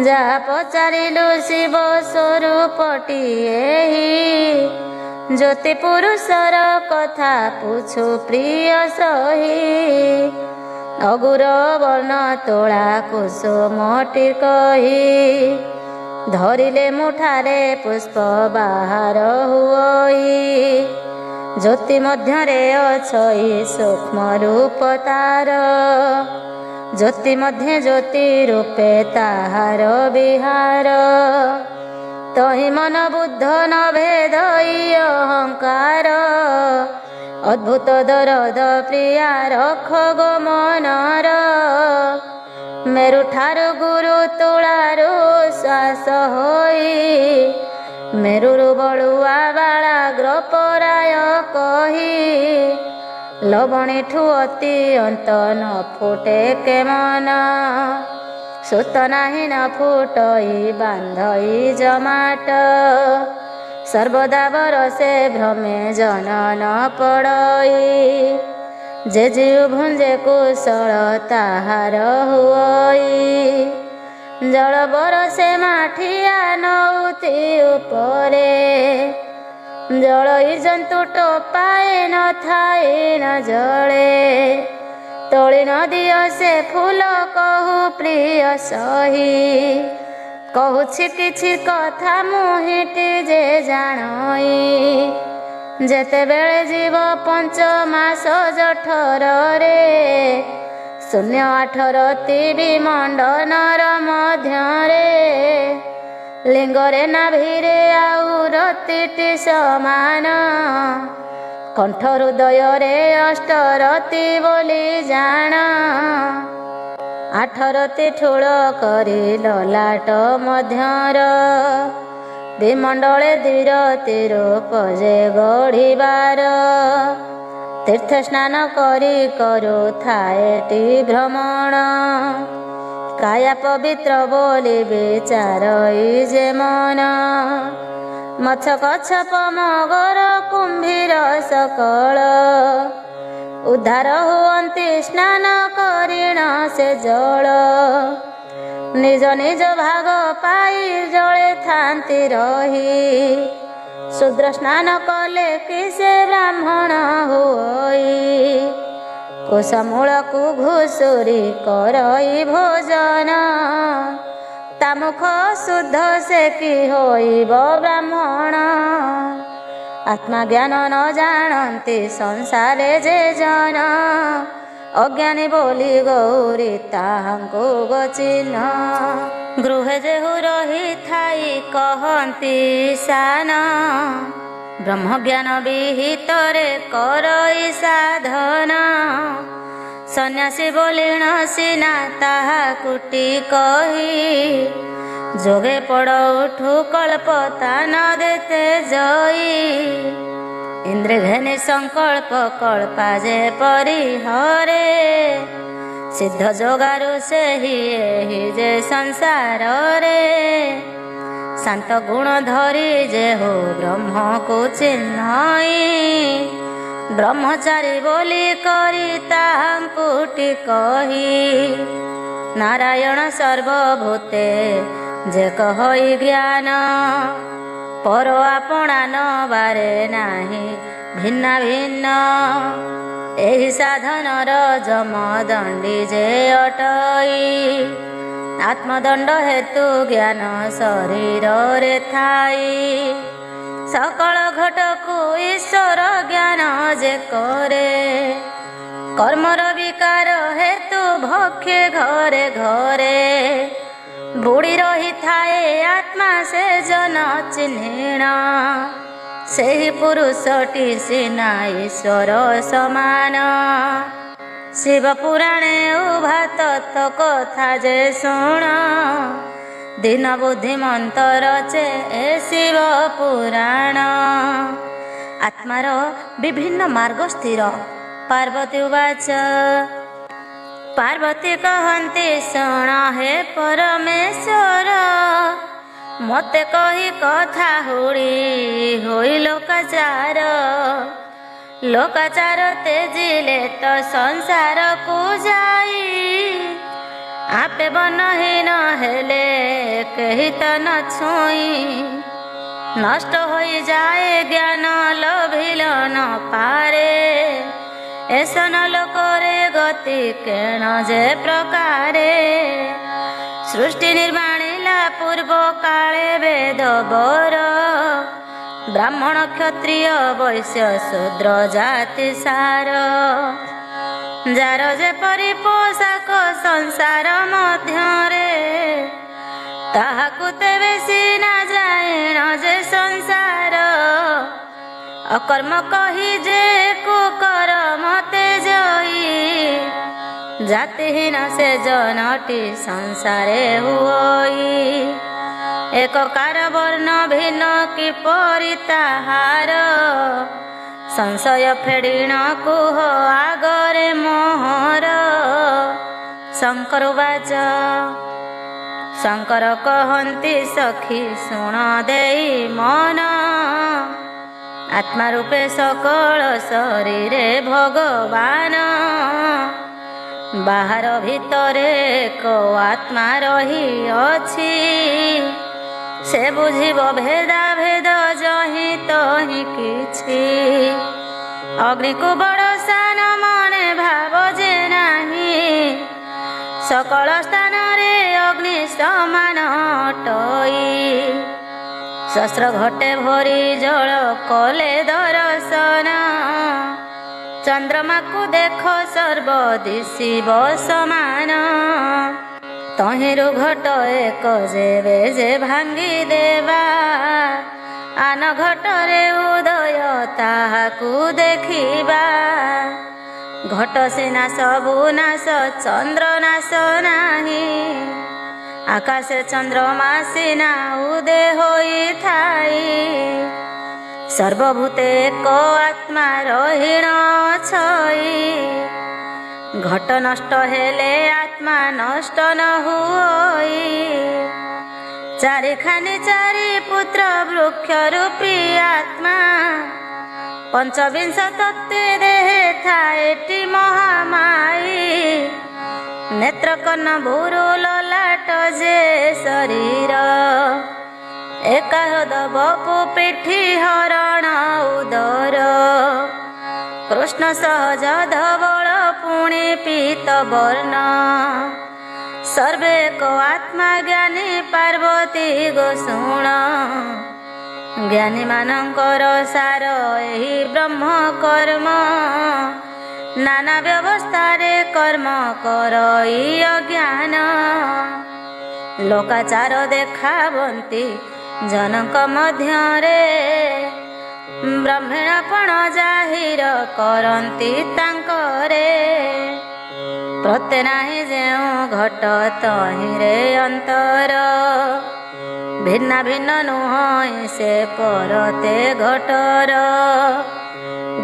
ଯାହା ପଚାରିଲୁ ଶିବ ସ୍ୱରୂପଟି ଏହି, ଜ୍ୟୋତି ପୁରୁଷର କଥା ପୁଛୁ ପ୍ରିୟ ସହି। ଅଗୁର ବର୍ଣ୍ଣ ତୋଳା କୁସୁମଟି କହି, ଧରିଲେ ମୁଠାରେ ପୁଷ୍ପ ବାହାର ହୁଅଇ। ଜ୍ୟୋତି ମଧ୍ୟରେ ଅଛଇ ସୂକ୍ଷ୍ମ ରୂପ ତାର, ଜ୍ୟୋତି ମଧ୍ୟେ ଜ୍ୟୋତି ରୂପେ ତାହାର ବିହାର। ତହି ମନ ବୁଦ୍ଧ ନ ଭେଦଇ ଅହଙ୍କାର, ଅଦ୍ଭୁତ ଦରଦ ପ୍ରିୟା ରଖ ଗୋ ମନର। ମେରୁଠାରୁ ଗୁରୁ ତୁଳାରୁ ଶ୍ୱାସ ହୋଇ, ମେରୁରୁ ବଳୁଆ ବାଳାଗ୍ର ପରାୟ କହି। ଲବଣୀଠୁ ଅତି ଅନ୍ତ ନ ଫୁଟେ କେ ମନ, ସୂତ ନାହିଁ ନ ଫୁଟଇ ବାନ୍ଧଇ ଜମାଟ। ସର୍ବଦା ବରସେ ଭ୍ରମେ ଜନନ ପଡ଼ଇ, ଯେ ଜିଉ ଭୁଞ୍ଜେ କୁଶଳ ତାହାର ହୁଅଇ। ଜଳ ବରସେ ମାଠିଆ ନଉତି ଉପରେ, ଜଳଇ ଜନ୍ତୁ ଟୋପାଏ ନ ଥାଇ ନ ଜଳେ। ତୋଳି ନ ଦିଅ ସେ ଫୁଲ କହୁ ପ୍ରିୟ ସହି, କହୁଛି କିଛି କଥା ମୁହିଁଟି ଯେ ଜାଣଇ। ଯେତେବେଳେ ଯିବ 5 ମାସ ଜଠରରେ, ଶୂନ୍ୟ 8 ରତି ବିମଣ୍ଡନର ମଧ୍ୟରେ। ଲିଙ୍ଗରେ ନାଭିରେ ଆଉ ରତିଟି ସମାନ, କଣ୍ଠ ହୃଦୟରେ ଅଷ୍ଟରତି ବୋଲି ଜାଣ। 8 ରତି ଠୁଳ କରି ଲଲାଟ ମଧ୍ୟର, ବିମଣ୍ଡଳେ 2 ରତି ରୂପ ଯେ ଗଢ଼ିବାର। ତୀର୍ଥ ସ୍ନାନ କରି କରୁଥାଏଟି ଭ୍ରମଣ, କାୟା ପବିତ୍ର ବୋଲି ବିଚାରଇ ଯେ ମନ। ମଛ କଚ୍ଛପ ମଗର କୁମ୍ଭୀର ସକଳ, ଉଦ୍ଧାର ହୁଅନ୍ତି ସ୍ନାନ କରିଣ ସେ ଜଳ। ନିଜ ନିଜ ଭାଗ ପାଇ ଜଳେ ଥାନ୍ତି ରହି, ଶୂଦ୍ର ସ୍ନାନ କଲେ କି ସେ ବ୍ରାହ୍ମଣ ହୁଅଇ। କୋଷମୂଳକୁ ଘୁଷୁରି କରଇ ଭୋଜନ, ତା ମୁଖ ଶୁଦ୍ଧ ସେ କି ହୋଇବ ବ୍ରାହ୍ମଣ। ଆତ୍ମାଜ୍ଞାନ ନ ଜାଣନ୍ତି ସଂସାରେ ଯେ ଜନ, ଅଜ୍ଞାନୀ ବୋଲି ଗୌରୀ ତାହାଙ୍କୁ ଗଚିହ୍ନ। ଗୃହେ ଯେହୁ ରହିଥାଇ କହନ୍ତି ସାନ, ବ୍ରହ୍ମଜ୍ଞାନ ବିହିତରେ କରଇ ସାଧନ। ସନ୍ନ୍ୟାସୀ ବୋଲିଣ ସିନା ତାହା କୁଟି କହି, ଯୋଗେ ପଡ଼ ଉଠୁ କଳ୍ପ ତାନ ଦେତେ ଜଇ। ଇନ୍ଦ୍ରେ ଘେନି ସଂକଳ୍ପ କଳ୍ପା ଯେ ପରିହରେ, ସିଦ୍ଧ ଯୋଗାରୁ ସେହି ଏହି ଯେ ସଂସାରରେ। ଶାନ୍ତ ଗୁଣ ଧରି ଯେହୁ ବ୍ରହ୍ମକୁ ଚିହ୍ନଇ, ବ୍ରହ୍ମଚାରୀ ବୋଲି କରି ତାହାଙ୍କୁ କହି। ନାରାୟଣ ସର୍ବଭୂତେ ଯେ କହଇ ଜ୍ଞାନ ପର ଆପଣା ନବାରେ ନାହିଁ ଭିନ୍ନ ଭିନ୍ନ। ଏହି ସାଧନର ଯମଦଣ୍ଡୀ ଯେ ଅଟଇ ଆତ୍ମଦଣ୍ଡ ହେତୁ ଜ୍ଞାନ ଶରୀରରେ ଥାଇ। ସକଳ ଘଟକୁ ଈଶ୍ୱର ଜ୍ଞାନ ଯେ କରେ କର୍ମର ବିକାର ହେତୁ ଭକ୍ଷେ ଘରେ ଘରେ। ବୁଡ଼ି ରହିଥାଏ ଆତ୍ମା ସେ ଜନ ଚିହ୍ନିଣ ସେହି ପୁରୁଷଟି ସିନା ଈଶ୍ୱର ସମାନ। ଶିବ ପୁରାଣେ ଉଭା ତତ୍ତ୍ୱ କଥା ଯେ ଶୁଣ ଦିନ ବୁଦ୍ଧିମନ୍ତ ରଚେ ଏ ଶିବ ପୁରାଣ। ଆତ୍ମାର ବିଭିନ୍ନ ମାର୍ଗ ସ୍ଥିର। ପାର୍ବତୀ ଉବାଚ ପାର୍ବତୀ କହନ୍ତି ଶୁଣ ହେ ପରମେଶ୍ୱର ମୋତେ କହି କଥା ହୁଡ଼ି ହୋଇ ଲୋକାଚାର। ଲୋକାଚାର ତେଜିଲେ ତ ସଂସାରକୁ ଯାଇ ଆପେ ବନହୀନ ହେଲେ କେହି ତ ନ ଛୁଇଁ। ନଷ୍ଟ ହୋଇଯାଏ ଜ୍ଞାନ ଲୋଭିଲ ନ ପାରେ ଏସନ ଲୋକରେ ଗତି କେଣ ଯେ ପ୍ରକାରେ। ସୃଷ୍ଟି ନିର୍ମାଣିଲା ପୂର୍ବ କାଳେ ବେଦ ବର ବ୍ରାହ୍ମଣ କ୍ଷତ୍ରିୟ ବୈଶ୍ୟ ଶୂଦ୍ର ଜାତି ସାର। ଯାର ଯେପରି ପୋଷାକ ସଂସାର ମଧ୍ୟରେ ତାହାକୁ ତେବେ ସିନା ଜାଣିଣ ଯେ ସଂସାର। ଅକର୍ମ କହି ଯେ କୁକର୍ମ ତେଜଇ ଜାତିହୀନ ସେ ଜନଟି ସଂସାରେ ହୁଅଇ। ଏକକାର ବର୍ଣ୍ଣ ଭିନ୍ନ କିପରି ତାହାର ସଂଶୟ ଫେଡ଼ିଣ କୁହ ଆଗରେ ମୋହର। ଶଙ୍କର ଉବାଚ ଶଙ୍କର କହନ୍ତି ସଖୀ ଶୁଣ ଦେଇ ମନ ଆତ୍ମା ରୂପେ ସକଳ ଶରୀରେ ଭଗବାନ। ବାହାର ଭିତରେ ଏକ ଆତ୍ମା ରହିଅଛି ସେ ବୁଝିବ ଭେଦା ଭେଦ ଯହିଁ ତହିଁ କିଛି। ଅଗ୍ନିକୁ ବଡ଼ ସାନ ମନେ ଭାବ ଯେ ନାହିଁ ସକଳ ସ୍ଥାନରେ ଅଗ୍ନି ସମାନ ଅଟଇ। ଶସ୍ତ୍ର ଘଟେ ଭରି ଜଳ କଲେ ଦର୍ଶନ ଚନ୍ଦ୍ରମାକୁ ଦେଖ ସର୍ବ ଦିଶିବ ସମାନ। ତହିଁରୁ ଘଟ ଏକ ଯେବେ ଯେ ଭାଙ୍ଗି ଦେବା ଆନ ଘଟରେ ଉଦୟ ତାହାକୁ ଦେଖିବା। ଘଟ ସିନା ସବୁ ନାଶ ଚନ୍ଦ୍ର ନାଶ ନାହିଁ ଆକାଶେ ଚନ୍ଦ୍ରମା ସିନା ଉଦୟ ହୋଇଥାଇ। ସର୍ବଭୂତେ ଏକ ଆତ୍ମା ରହିଣ ଛଇ ଘଟ ନଷ୍ଟ ହେଲେ ଆତ୍ମା ନଷ୍ଟ ନ ହୁଅଇ। ଚାରିଖାନି ଚାରି ପୁତ୍ର ବୃକ୍ଷ ରୂପୀ ଆତ୍ମା ପଞ୍ଚବିଂଶ ତତ୍ତ୍ୱେ ଦେହେ ଥାଏଟି ମହାମାଇ। ନେତ୍ର କର୍ଣ୍ଣ ଭୁରୁ ଲଲାଟ ଯେ ଶରୀର ଏକା ହ୍ରଦ ବପୁ ପିଠି ହରଣ ଉଦର। କୃଷ୍ଣ ସହଜ ଧବଳ ପୁଣି ପୀତ ବର୍ଣ୍ଣ ସର୍ବେ ଏକ ଆତ୍ମା ଜ୍ଞାନୀ ପାର୍ବତୀ ଗୋ ଶୁଣ। ଜ୍ଞାନୀ ମାନଙ୍କର ସାର ଏହି ବ୍ରହ୍ମ କର୍ମ ନାନା ବ୍ୟବସ୍ଥାରେ କର୍ମ କରଇ ଅଜ୍ଞାନ। ଲୋକାଚାର ଦେଖାବନ୍ତି ଜନଙ୍କ ମଧ୍ୟରେ ବ୍ରାହ୍ମଣପଣ ଜାହିର କରନ୍ତି ତାଙ୍କରେ। ପ୍ରତ୍ୟେ ନାହିଁ ଯେଉଁ ଘଟ ତହିଁରେ ଅନ୍ତର ଭିନ୍ନ ଭିନ୍ନ ନୁହଁ ସେ ପରତେ ଘଟର।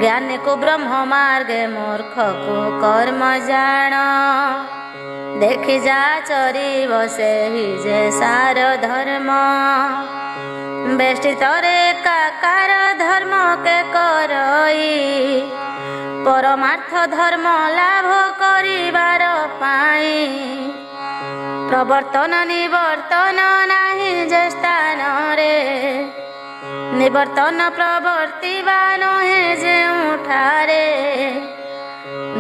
ଜ୍ଞାନୀକୁ ବ୍ରହ୍ମ ମାର୍ଗେ ମୂର୍ଖକୁ କର୍ମ ଜାଣ ଦେଖି ଯା ଚରିବ ସେହି ଯେ ସାର ଧର୍ମ। ବେଷ୍ଟିତରେ ଏକାକାର ଧର୍ମ କେ କରଇ ପରମାର୍ଥ ଧର୍ମ ଲାଭ କରିବାର ପାଇଁ प्रवर्तन निवर्तन नाही जे स्थान रे निवर्तन प्रवर्तिबा नहे ଯେଉଁଠାରେ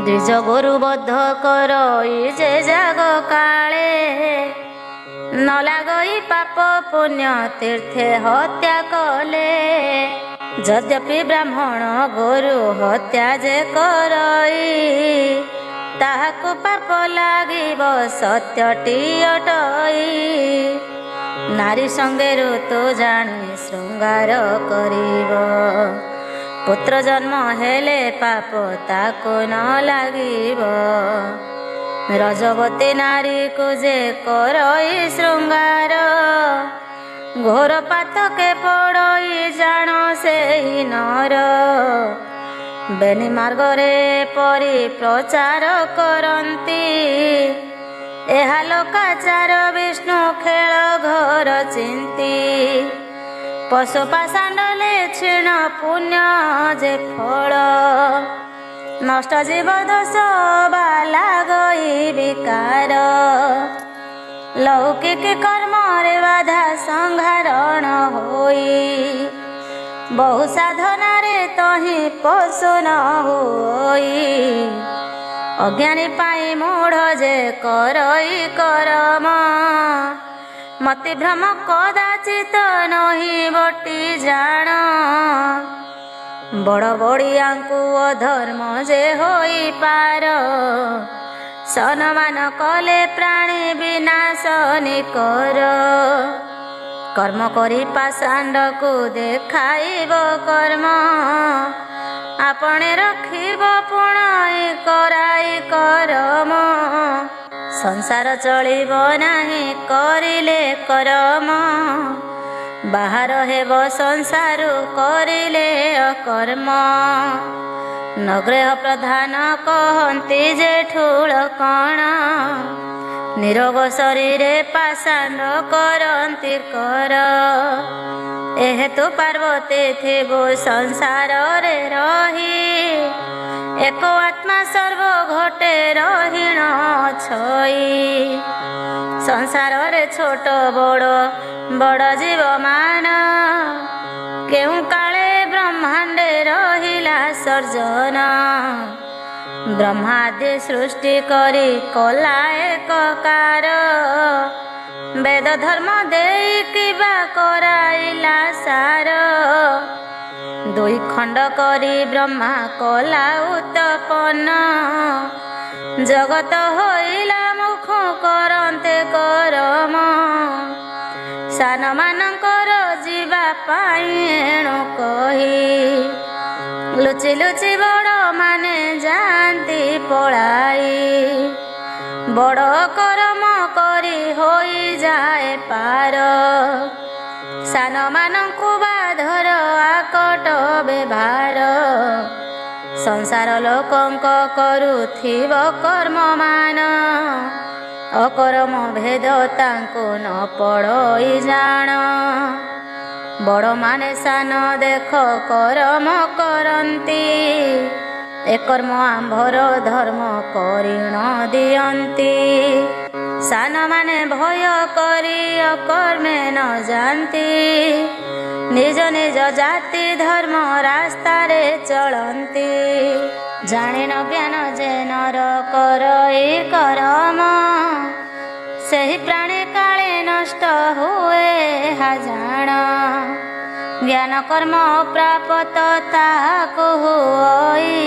द्विज गुरु बद्ध करई जे जाग काले न लागई पाप पुण्य तीर्थे हत्या कले यद्यपि ब्राह्मण गुरु हत्या जे करई ताहाकु पाप लागिब सत्यटी अटई नारी संगे ऋतु जानी श्रृंगार करिब पुत्र जन्म हेले पाप ताको न लागिब रजवती नारी को जे करई श्रृंगार घोर पातके पड़ई जान से नर बेनी मार्गरे परि प्रचार करती एहा लोकाचार विष्णु खेल घर चिंती पशु पाषांडले क्षीण पुण्य जे फल नष्ट जीव दोष बाला गई विकार लौकिक कर्म रे बाधा संहारण होई बहु साधना रे तही पशु न होई अज्ञानी पाई मूढ़ जे करई करम मति भ्रम कदाचित नही बटी जान बड़ बड़ियांकु अधर्म जे होई पार सनमान कले प्राणी विनाश निकर कर्म करी पाषांड को देखाइब कर्म आपणे रखिब पुणाई कराई करम संसार चलिब नाही करिले करम बाहर हेब संसार करिले अकर्म नग्रह प्रधान कहती जे ठूल कण निरोग शरीर पाषांड करती कर एहेतु पार्वती थिबो संसार रे रही एक आत्मा सर्व घटे रहीण छई संसार रे छोट बड़ बड़ जीव मान केउ काले ब्रह्मांडे रहिला सर्जन ब्रह्मादि सृष्टि करी कला एक कार वेद धर्म देई किबा कराइला सार दुई खंड करी ब्रह्मा कला उत्पन्न जगत होइला मुख करन्ते करम सान मानकर जीवा पाई एणु कही लुचि लुचि बड़ माने जाती पलाई बड़ करम करी होई जाए पार सान मानंकु बाधर आकट व्यवहार संसार लोकंक करुथिब कर्म मान अकर्म भेद तांको न पड़ई जान बड़ माने सान देख कर्म करती एकर्म आंभर धर्म करिण दियंती सान माने भय करी अकर्मे न जानती निज निज जाति धर्म रास्ता रे चलती जाने न ज्ञान जे नर करई करम सही प्राणी काले नष्ट हुए हाजान ज्ञान कर्म प्राप्त ताहाकु होई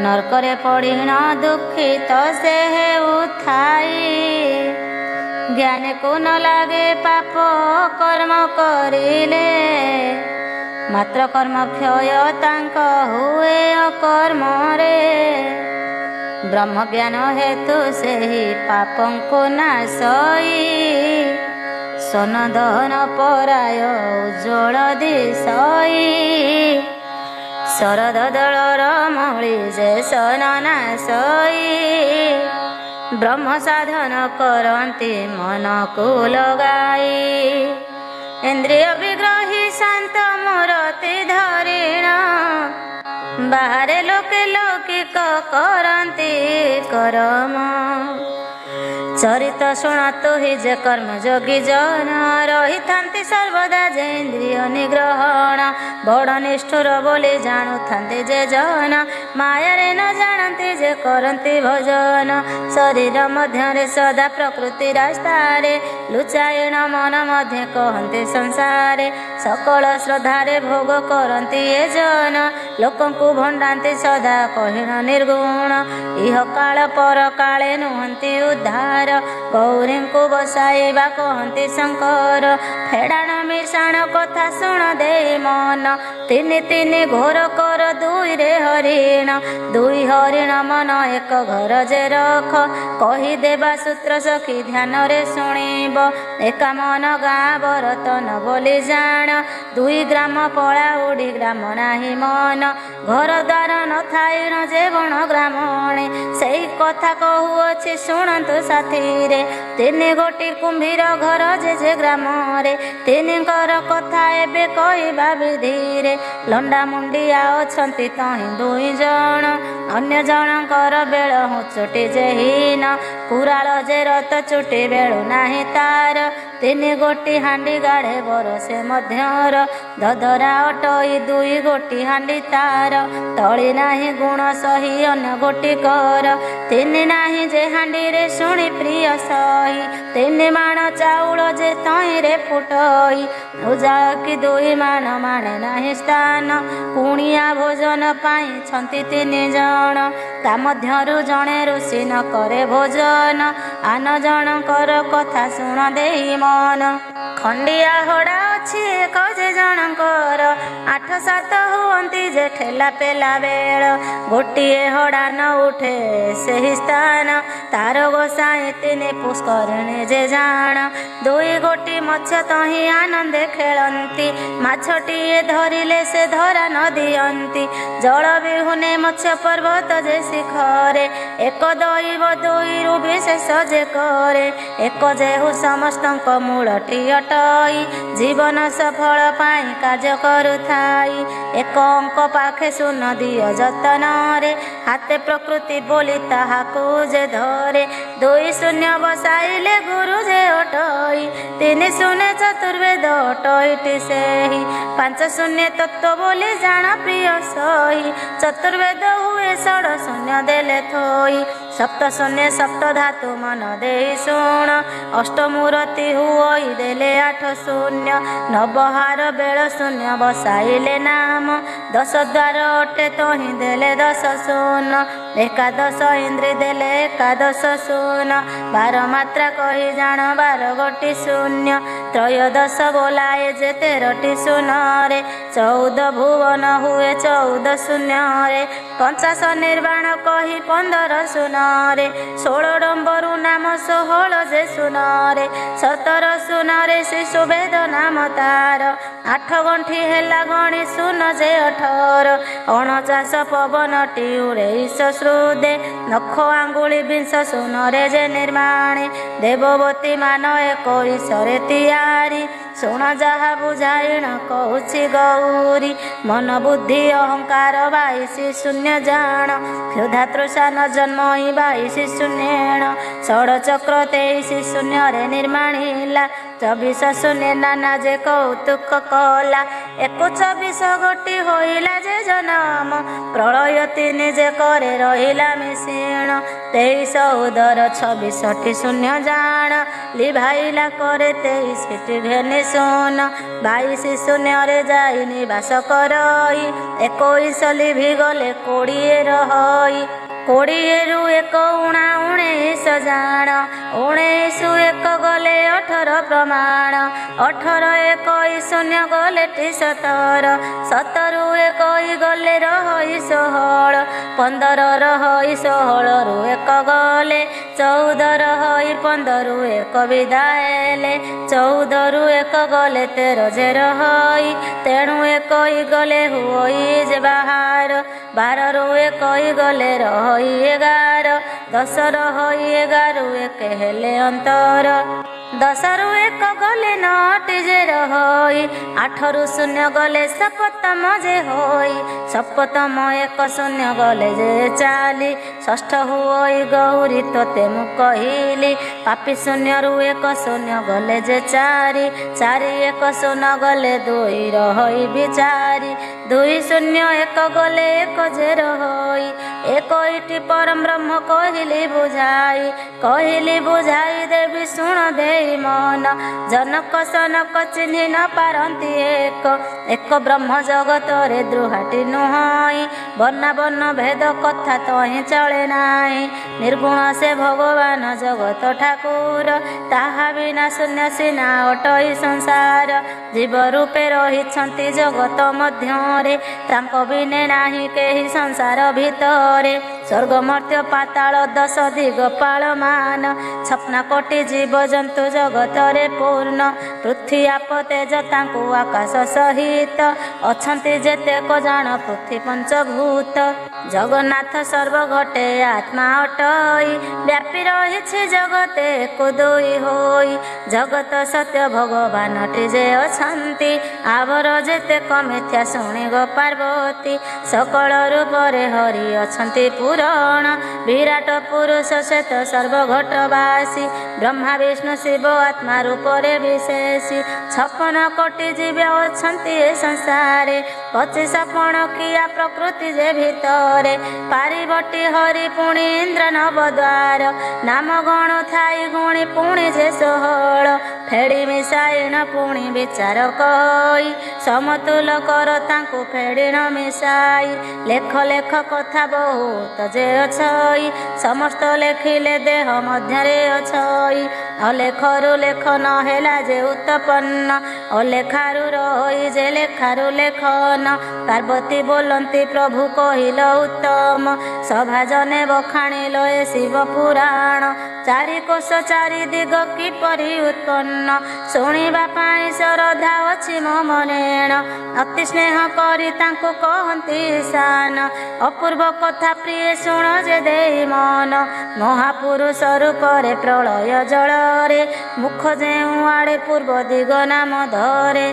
नरकरे पड़िण दुखित से उठाई ज्ञान को न लागे पाप कर्म करिले मात्र कर्म क्षय तांक हुए अकर्म रे ब्रह्म ज्ञान हेतु से ही पापं को नाशई सन दहन पराय उज्ज्वल दिशई शरद दलर मौली जे सन नाशई ब्रह्म साधन करती मन को लगाई इंद्रिय विग्रही शांत मूर्ति धरिण बाहरे लोके लौकिक करती करम चरित शुण तु हि जे कर्म जोगी जन रही थांती सर्वदा जे इंद्रिय निग्रहण बड़ निष्ठुर बोली जाणु थांती जे जन मायारे न जानती जे करती भजन शरीर मध्य सदा प्रकृति रास्तारे लुचायण मन मध्य कहते संसारे सकल श्रद्धारे भोग करती ये जन लोकंकु भंडाती सदा कहिण निर्गुण इह काल पर काले नुहंती उद्धार गौरी को बसाइबा कहती शंकर फेडाण मिशाण कथा शुण दे मन तीन तीन घोर कर दुई रे हरिण दुई हरिण मन एक घर जे रख कही देवा सूत्र सखी ध्यान रे शुणिब एका मन गाँ बरतन बोली जाण दुई ग्राम पला उड़ी ग्राम नाही मन घर द्वार न थाइण जे बण ग्रामणे सेई कथा कहुअछि शुणन्तु साथी रे तीन गोटी कुंभीर घर जे ग्राम रे तीनकर कथा एबे कहवा विधिरे लंडा मुंडिया अछंती तही दुई जण अन्य जनकर बेळ हुचुटी जे हीन कुराल जे रत चुटी बेळु नाही तार तीन गोटी हांडी गाढ़े बरसे मध्यर ददरा अटई दुई गोटी हांडी तार तली नाही गुण सही अन्य गोटी कर तीन नाही जे हांडी रे शुणी प्रिय सही तीन माण चाउल जे तही रे फुटई उजाड़ कि दुई माण माणे नाही स्थान कुणिया भोजन पाई छंती तीन जण ता मध्यरु जणे ऋषि न करे भोजन आन जनकर कथा शुण देई मन खंडिया हड़ा अच्छी एक जे जनकर 8-7 हुअंती जे ठेला पेला बेल गोटिए हड़ा न उठे सही स्थान तार गोसाई तीन पुष्करिणी जे जाण दुई गोटी मत्स्य तही आनंदे खेलती माछटीए धरिले से धरा न दियंती जल बिहुने मत्स्य पर्वत जे शिखरे एक दैव दुई विशेष जे करे एक जेहु समस्तक मूलटी अटई जीवन सफल पाई कार्य करुथाई एक अंक पाखे सुन दिय जतन रे हाथे प्रकृति बोली ताहाकु जे धरे दुई शून्य बसाइले गुरु जे अटई तीन शून्य चतुर्वेद अटईटी सेही 5 शून्य तत्व बोली जाण प्रिय सही चतुर्वेद हुए 6 शून्य देले थोई सप्त शून्य सप्त धातु मन दे शुण अष्टमूर्ति हुई देले 8 शून्य नवहार बेल शून्य बसाइले नाम 10 द्वार अटे तही देले 10 शून्य 11 इंद्री देले 11 शून्य 12 मात्रा कही जाण 12 गोटी शून्य 13 बोलाए जे 13टी शून्य रे 14 भुवन हुए 14 शून्य रे 50 निर्वाण कही 15 शून्य रे 16 डम्बरु नाम 16 जे शून्य रे 17 शून्य रे शिशु वेद नाम तार 8 गंठी हेला गणी शून्य जे 18 49 पवन टिउरे श्रुदे नख आंगुली 20 शून्य रे जे निर्माणी देववती मान 21 रे तियारी शुण जहा बुझाइण कहूछि गौरी मन बुद्धि अहंकार 22 शून्य जाण क्षुधा तृषा न जन्मई 22 शून्येण षड़ चक्र 23 शून्य रे निर्माणीला 24 शून्य नाना जे कौतुक कला 24 गोटी होइला जे जन्म प्रलय 3 जे करे रहिला मिश्रण 23 उदर 26 शून्य जाण लिभाइला करे 23 भेने शून 22 शून्य रे जाई निवास करई 21 लिभि गले 20 रहई 20 रु 1 19 जाण 19 1 गले 18 प्रमाण 18 21 शून्य गले 17 17 1 गले रहई 16 15 रहई 16 रु 1 गले 14 रहई 15 1 विदाएले 14 रु 1 गले 13 जे रहई तेणु 1 गले हुई जे बाहर 12 रु 1 गले रहई 11 10 रहई 11 1 हेले अंतर 10 रु 1 गले 9 जे रहई 8 रु 0 गले सप्तम जे होई सप्तम 1 शून्य गले जे चाली षष्ठ हुई गौरी तोते मु कहिली ପାପି ଶୂନ୍ୟରୁ ଏକ ଶୂନ୍ୟ ଗଲେ ଯେ ଚାରି, ଚାରି ଏକ ଶୂନ୍ୟ ଗଲେ ଦୁଇ ରହି ଚାରି, ଦୁଇ ଶୂନ୍ୟ ଏକ ଗଲେ ଏକ ଯେ ରହି, ଏକ ଇଟି ପରମ ବ୍ରହ୍ମ କହିଲି ବୁଝାଇ ଦେବି ଶୁଣ ଦେଇ ମନ, ଜନକ ସନକ ଚିହ୍ନି ନ ପାରନ୍ତି ଏକ ବ୍ରହ୍ମ ଜଗତରେ ଦୃହାଟି ନୁହଁଇ, ବର୍ଣ୍ଣ ବର୍ଣ୍ଣ ଭେଦ କଥା ତହିଁ ଚଳେ ନାହିଁ, ନିର୍ଗୁଣ ସେ ଭଗବାନ ଜଗତ ଠାକୁର, ତାହା ବିନା ଶୂନ୍ୟ ସିନା ଅଟଇ ସଂସାର, ଜୀବ ରୂପେ ରହିଛନ୍ତି ଜଗତ ମଧ୍ୟରେ, ତାଙ୍କ ବିନେ ନାହିଁ କେହି ସଂସାର ଭିତରେ, ସ୍ୱର୍ଗ ମର୍ତ୍ତ୍ୟ ପାତାଳ ଦଶ ଦିଗପାଳ ମାନ, ଛପନ କୋଟି ଜୀବଜନ୍ତୁ ଜଗତରେ ପୂର୍ଣ୍ଣ, ପୃଥ୍ୱୀ ଆପ ତେଜ ତାଙ୍କୁ ଆକାଶ ସହିତ, ଅଛନ୍ତି ଯେତେକ ଜାଣ ପୃଥ୍ୱୀ ପଞ୍ଚଭୂତ, ଜଗନ୍ନାଥ ସର୍ବ ଘଟେ ଆତ୍ମା ଅଟଇ, ବ୍ୟାପି ରହିଛି ଜଗତେ ଏକ ଦୁଇ ହୋଇ, ଜଗତ ସତ୍ୟ ଭଗବାନଟି ଯେ ଅଛନ୍ତି, ଆବର ଯେତେକ ମିଥ୍ୟା ଶୁଣି ଗୋ ପାର୍ବତୀ, ସକଳ ରୂପରେ ହରି ଅଛନ୍ତି ପୁରାଣ, ବିରାଟ ପୁରୁଷ ଶ୍ଵେତ ସର୍ବଘଟବାସୀ, ବ୍ରହ୍ମା ବିଷ୍ଣୁ ଶିବ ଆତ୍ମା ରୂପରେ ବିଶେଷୀ, ଛପନ କୋଟି ଜୀବ ଅଛନ୍ତି ଏ ସଂସାରେ, 25 ପଣକିଆ ପ୍ରକୃତି ଯେ ଭିତରେ, ପାରିବଟି ହରି ପୁଣି ଇନ୍ଦ୍ର ନବଦ୍ୱାର, ନାମ ଗଣ ଥାଇ ଗୁଣି ପୁଣି ଯେ 16, ଫେଡ଼ି ମିଶାଇଣ ପୁଣି ବିଚାର କହି, ସମତୁଲ କର ତାଙ୍କୁ ଫେଡ଼ି ନ ମିଶାଇ, ଲେଖ ଲେଖ କଥା ବହୁତ ଯେ ଅଛଇ, ସମସ୍ତ ଲେଖିଲେ ଦେହ ମଧ୍ୟରେ ଅଛଇ, ଅଲେଖରୁ ଲେଖ ନ ହେଲା ଯେ ଉତ୍ପନ୍ନ, ଅଲେଖାରୁ ରହି ଯେ ଲେଖାରୁ ଲେଖନ, ପାର୍ବତୀ ବୋଲନ୍ତି ପ୍ରଭୁ କହିଲ ଉତ୍ତମ, ସଭାଜନେ ବଖାଣିଲ ଏ ଶିବ ପୁରାଣ, ଚାରି କୋଶ ଚାରି ଦିଗ କିପରି ଉତ୍ପନ୍ନ, ଶୁଣିବା ପାଇଁ ଶ୍ରଦ୍ଧା ଅଛି ମୋ ମନେଣ, ଅତି ସ୍ନେହ କରି ତାଙ୍କୁ କହନ୍ତି ସାନ, ଅପୂର୍ବ କଥା ପ୍ରିୟ ଶୁଣ ଯେ ଦେଇ ମନ, ମହାପୁରୁଷ ରୂପରେ ପ୍ରଳୟ ଜଳରେ, ମୁଖ ଯେଉଁ ଆଡ଼େ ପୂର୍ବ ଦିଗ ନାମ ଧରେ,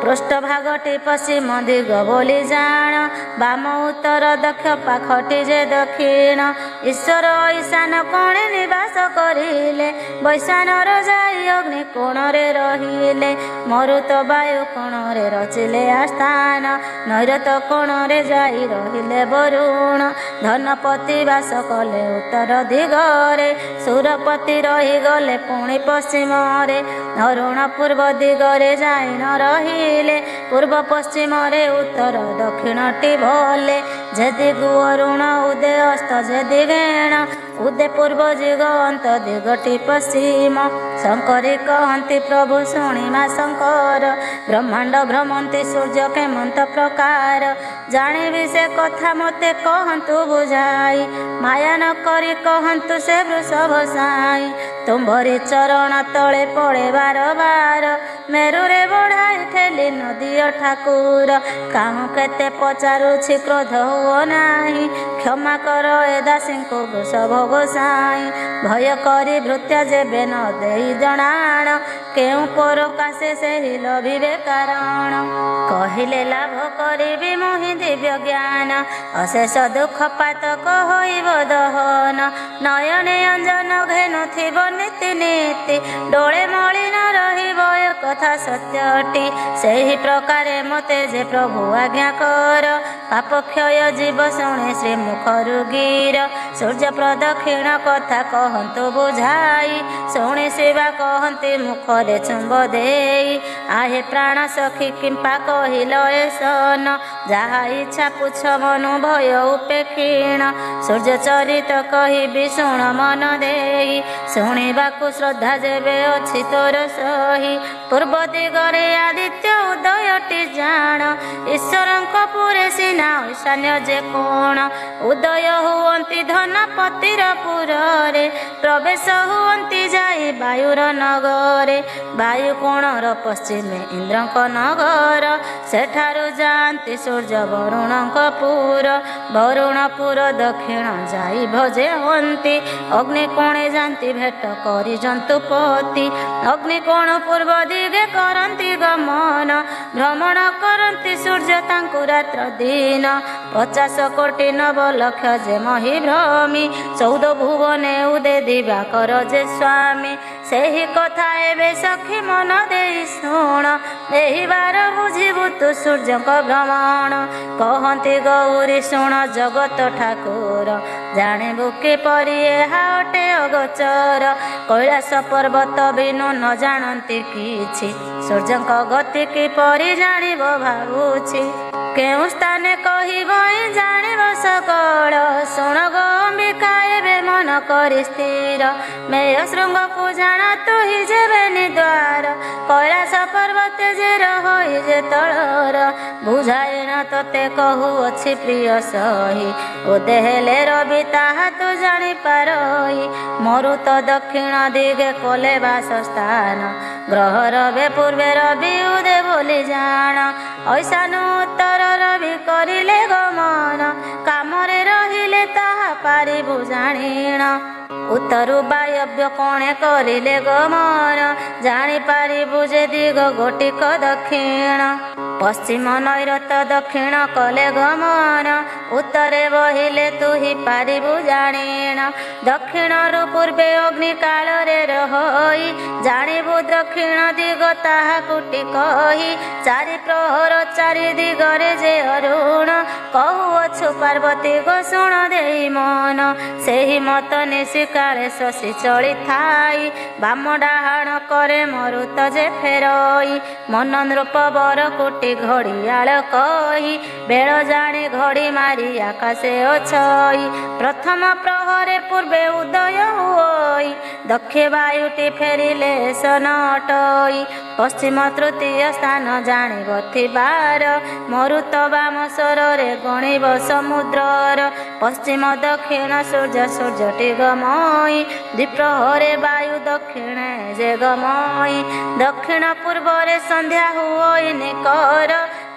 ପୃଷ୍ଠଭାଗଟି ପଶ୍ଚିମ ଦିଗ ବୋଲି ଜାଣ, ବାମ ଉତ୍ତର ଦକ୍ଷ ପାଖଟି ଯେ ଦକ୍ଷିଣ, ଈଶ୍ୱର ଈଶାନ କୋଣେ ନିବାସ କରିଲେ, ବୈଶାନର ଯାଇ ଅଗ୍ନି କୋଣରେ ରହିଲେ, ମରୁତ ବାୟୁ କୋଣରେ ରଚିଲେ ଆସ୍ଥାନ, ନୈରତ କୋଣରେ ଯାଇ ରହିଲେ ବରୁଣ, ଧନପତି ବାସ କଲେ ଉତ୍ତର ଦିଗରେ, ସୁରପତି ରହିଗଲେ ପୁଣି ପଶ୍ଚିମରେ, ଅରୁଣ ପୂର୍ବ ଦିଗରେ ଯାଇ ନ ରହିଲେ, ପୂର୍ବ ପଶ୍ଚିମରେ ଉତ୍ତର ଦକ୍ଷିଣଟି ଭଲେ, ଯେ ଦିଗୁ ଅରୁଣ ଉଦେ ଅସ୍ତ ଯେ ଦିଗେଣ, ଉଦେ ପୂର୍ବ ଦିଗ ଅନ୍ତ ଦିଗଟି ପଶ୍ଚିମ, ଶଙ୍କରୀ କହନ୍ତି ପ୍ରଭୁ ଶୁଣିମା ଶଙ୍କର, ବ୍ରହ୍ମାଣ୍ଡ ଭ୍ରମନ୍ତି ସୂର୍ଯ୍ୟ କେମନ୍ତ ପ୍ରକାର, ଜାଣିବି ସେ କଥା ମୋତେ କହନ୍ତୁ ବୁଝାଇ, ମାୟା ନ କରି କହନ୍ତୁ ସେ ବୃଷଭ ସାଇ, ତୁମ୍ଭରି ଚରଣ ତଳେ ପଡ଼େ ବାର ବାର, ମେରୁରେ ବଢ଼ାଇ ଠେଲି ନଦିଅ ଠାକୁର, କାହୁଁ କେତେ ପଚାରୁଛି କ୍ରୋଧ ହୁଅ ନାହିଁ, କ୍ଷମା କର ଏ ଦାସୀଙ୍କୁ ବୃଷଭ ଗୋସାଇଁ, ଭୟ କରି ଭୃତ୍ୟ ଯେବେ ନ ଦେଇ ଜଣାଣ, କେଉଁ ପରକାଶେ ସେହି ଲଭିବେ କାରଣ, କହିଲେ ଲାଭ କରିବି ମୁହିଁ ଦିବ୍ୟ ଜ୍ଞାନ, ଅଶେଷ ଦୁଃଖ ପାତକ ହୋଇବ ଦହନ, ନୟନେ ଅଞ୍ଜନ ଘେନୁଥିବ ନୀତି ନୀତି, ଡୋଳେ ମଳିନ ରହିବ ଏ କଥା ସତ୍ୟଟି, ସେହି ପ୍ରକାରେ ମୋତେ ଯେ ପ୍ରଭୁ ଆଜ୍ଞା କର, ପାପ କ୍ଷୟ ଜୀବ ଶୁଣେ ଶ୍ରୀମୁଖରୁ ଗିର, ସୂର୍ଯ୍ୟ ପ୍ରଦକ୍ଷିଣ କଥା କହନ୍ତୁ ବୁଝାଇ, ଶୁଣି ଶିବା କହନ୍ତି ମୁଖରେ ଚୁମ୍ବ ଦେଇ, ଆହେ ପ୍ରାଣ ସଖୀ କିମ୍ପା କହିଲ ଏ ସନ, ଯାହା ଇଚ୍ଛା ପୁଛ ମନୁ ଭୟ ଉପେକ୍ଷୀଣ, ସୂର୍ଯ୍ୟ ଚରିତ କହିବି ଶୁଣ ମନ ଦେଇ, ଶୁଣିବାକୁ ଶ୍ରଦ୍ଧା ଯେବେ ଅଛି ତୋର ସହି, ପୂର୍ବ ଦିଗରେ ଆଦିତ୍ୟ ଉଦୟଟି ଜାଣ, ଈଶ୍ୱରଙ୍କ ପୁରେ ସିନା ଈଶାନ୍ୟ ଯେ କୋଣ, ଉଦୟ ହୁଅନ୍ତି ଧନପତିର ପୁରରେ, ପ୍ରବେଶ ହୁଅନ୍ତି ଯାଇ ବାୟୁର ନଗରେ, ବାୟୁ କୋଣର ପଶ୍ଚିମେ ଇନ୍ଦ୍ରଙ୍କ ନଗର, ସେଠାରୁ ଯାଆନ୍ତି ସୂର୍ଯ୍ୟ ବରୁଣଙ୍କ ପୁର, ବରୁଣପୁର ଦକ୍ଷିଣ ଯାଇ ଭଜେ ହୁଅନ୍ତି, ଅଗ୍ନି କୋଣେ ଯାଆନ୍ତି ଭେଟ କରି ଜନ୍ତୁପତି, ଅଗ୍ନି କୋଣ ପୂର୍ବ ଦିଗେ କରନ୍ତି ଗମନ, ଭ୍ରମଣ କରନ୍ତି ସୂର୍ଯ୍ୟ ତାଙ୍କୁ ରାତ୍ର ଦି ହୀନ 50 କୋଟି ନବ ଲକ୍ଷ ଯେ ମହି ଭ୍ରମୀ 14 ଭୁବନେ ଉଦେ ଦିବାକର ଯେ ସ୍ୱାମୀ ସେହି କଥା ଏବେ ସଖୀ ମନ ଦେଇ ଶୁଣ ଏହି ବାର ବୁଝିବୁ ତୁ ସୂର୍ଯ୍ୟଙ୍କ ଭ୍ରମଣ କହନ୍ତି ଗୌରୀ ଶୁଣ ଜଗତ ଠାକୁର ଜାଣିବୁ କିପରି ଏହା ଅଟେ ଅଗୋଚର କୈଳାସ ପର୍ବତ ବିନୁ ନ ଜାଣନ୍ତି କିଛି ସୂର୍ଯ୍ୟଙ୍କ ଗତି କିପରି ଜାଣିବ ଭାବୁଛି କେଉଁ ସ୍ଥାନେ କହିବ ଜାଣିବ ସକଳ ଶୁଣ ଗମ୍ବିକା ଏବେ ମନ କରି ସ୍ଥିର ମେୟ ଶୃଙ୍ଗକୁ ଜାଣ ତୁ ହି ଯେବେନି ଦ୍ୱାର କୈଳାସ ପର୍ବତେ ଯେ ରହି ଯେ ତଳର ବୁଝାଇନ ତତେ କହୁଅଛି ପ୍ରିୟ ସହି ଉଦେ ହେଲେ ରବି ତାହା ତୁ ଜାଣିପାରହି ମରୁତ ଦକ୍ଷିଣ ଦିଗେ କଲେ ବାସ ସ୍ଥାନ ଗ୍ରହ ରବେ ପୂର୍ବେ ରବି ଉଦେ ବୋଲି ଜାଣ ଐଶାନ ଉତ୍ତର ରବି କରିଲେ ଗମନ କାମରେ ରହିଲେ ତାହା ପାରିବୁ ଜାଣିଣ ଉତ୍ତରୁ ବାୟବ୍ୟ କୋଣେ କରିଲେ ଗମନ ଜାଣିପାରିବୁ ଯେ ଦିଗ ଗୋଟିକ ଦକ୍ଷିଣ ପଶ୍ଚିମ ନୈରତ ଦକ୍ଷିଣ କଲେ ଗମନ ଉତ୍ତରେ ବହିଲେ ତୁ ହି ପାରିବୁ ଜାଣିଣ ଦକ୍ଷିଣରୁ ପୂର୍ବେ ଅଗ୍ନି କାଳରେ ରହି ଜାଣିବୁ ଦକ୍ଷିଣ ଦିଗ ତାହାକୁ କହି ଚାରି ପ୍ରହର ଚାରି ଦିଗରେ ଯେ ଅରୁଣ କହୁଅଛୁ ପାର୍ବତୀ ଗୋ ଶୁଣ ଦେଇ ମନ ସେହି ମତ ନିଶିକାଳେ ଶଶି ଚଳିଥାଇ ବାମ ଡାହାଣ କରେ ମରୁତ ଯେ ଫେରଇ ମନ ନୃପ ବର କୋଟି ଘଡ଼ିଆଳ କହି ବେଳ ଜାଣି ଘଡ଼ି ମାରି ଆକାଶେ ଅଛଇ ପ୍ରଥମ ପ୍ରହରେ ପୂର୍ବେ ଉଦୟ ହୁଅଇ ଦକ୍ଷେ ବାୟୁଟି ଫେରିଲେ ସନ ଅଟଇ ପଶ୍ଚିମ ତୃତୀୟ ସ୍ଥାନ ଜାଣିବ ଥିବାର ମରୁତ ବାମ ସ୍ୱରରେ ଗଣିବ ସମୁଦ୍ରର ପଶ୍ଚିମ ଦକ୍ଷିଣ ସୂର୍ଯ୍ୟ ସୂର୍ଯ୍ୟଟି ଗମଇ ଦ୍ୱିପ୍ରହରେ ବାୟୁ ଦକ୍ଷିଣେ ଯେ ଗମଇ ଦକ୍ଷିଣ ପୂର୍ବରେ ସନ୍ଧ୍ୟା ହୁଅଇ ନିକର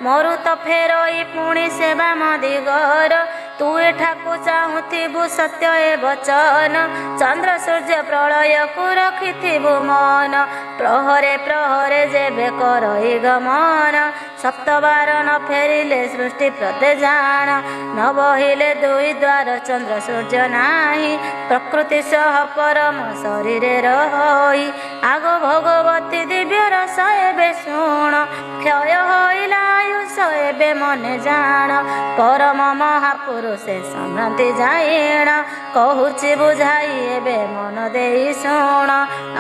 ମରୁତ ଫେରଇ ପୁଣି ସେ ବାମ ଦିଗର ତୁ ଏଠାକୁ ଚାହୁଁଥିବୁ ସତ୍ୟ ଏ ବଚନ ଚନ୍ଦ୍ର ସୂର୍ଯ୍ୟ ପ୍ରଳୟକୁ ରଖିଥିବୁ ମନ ପ୍ରହରେ ପ୍ରହରେ ଯେବେ କରଇ ଗମନ ସପ୍ତବାର ନ ଫେରିଲେ ସୃଷ୍ଟି ପ୍ରତେ ଜାଣ ନ ବହିଲେ ଦୁଇ ଦ୍ୱାର ଚନ୍ଦ୍ର ସୂର୍ଯ୍ୟ ନାହିଁ ପ୍ରକୃତି ସହ ପରମ ଶରୀରେ ରହି ଆଗ ଭଗବତୀ ଦିବ୍ୟ ରସ ଏବେ ଶୁଣ କ୍ଷୟ ହୋଇଲା ଆୟୁଷ ଏବେ ମନେ ଜାଣ ପରମ ମହାପୁରୁଷେ ସମ୍ଭ୍ରାନ୍ତି ଜାଇଣ କହୁଛି ବୁଝାଇ ଏବେ ମନ ଦେଇ ଶୁଣ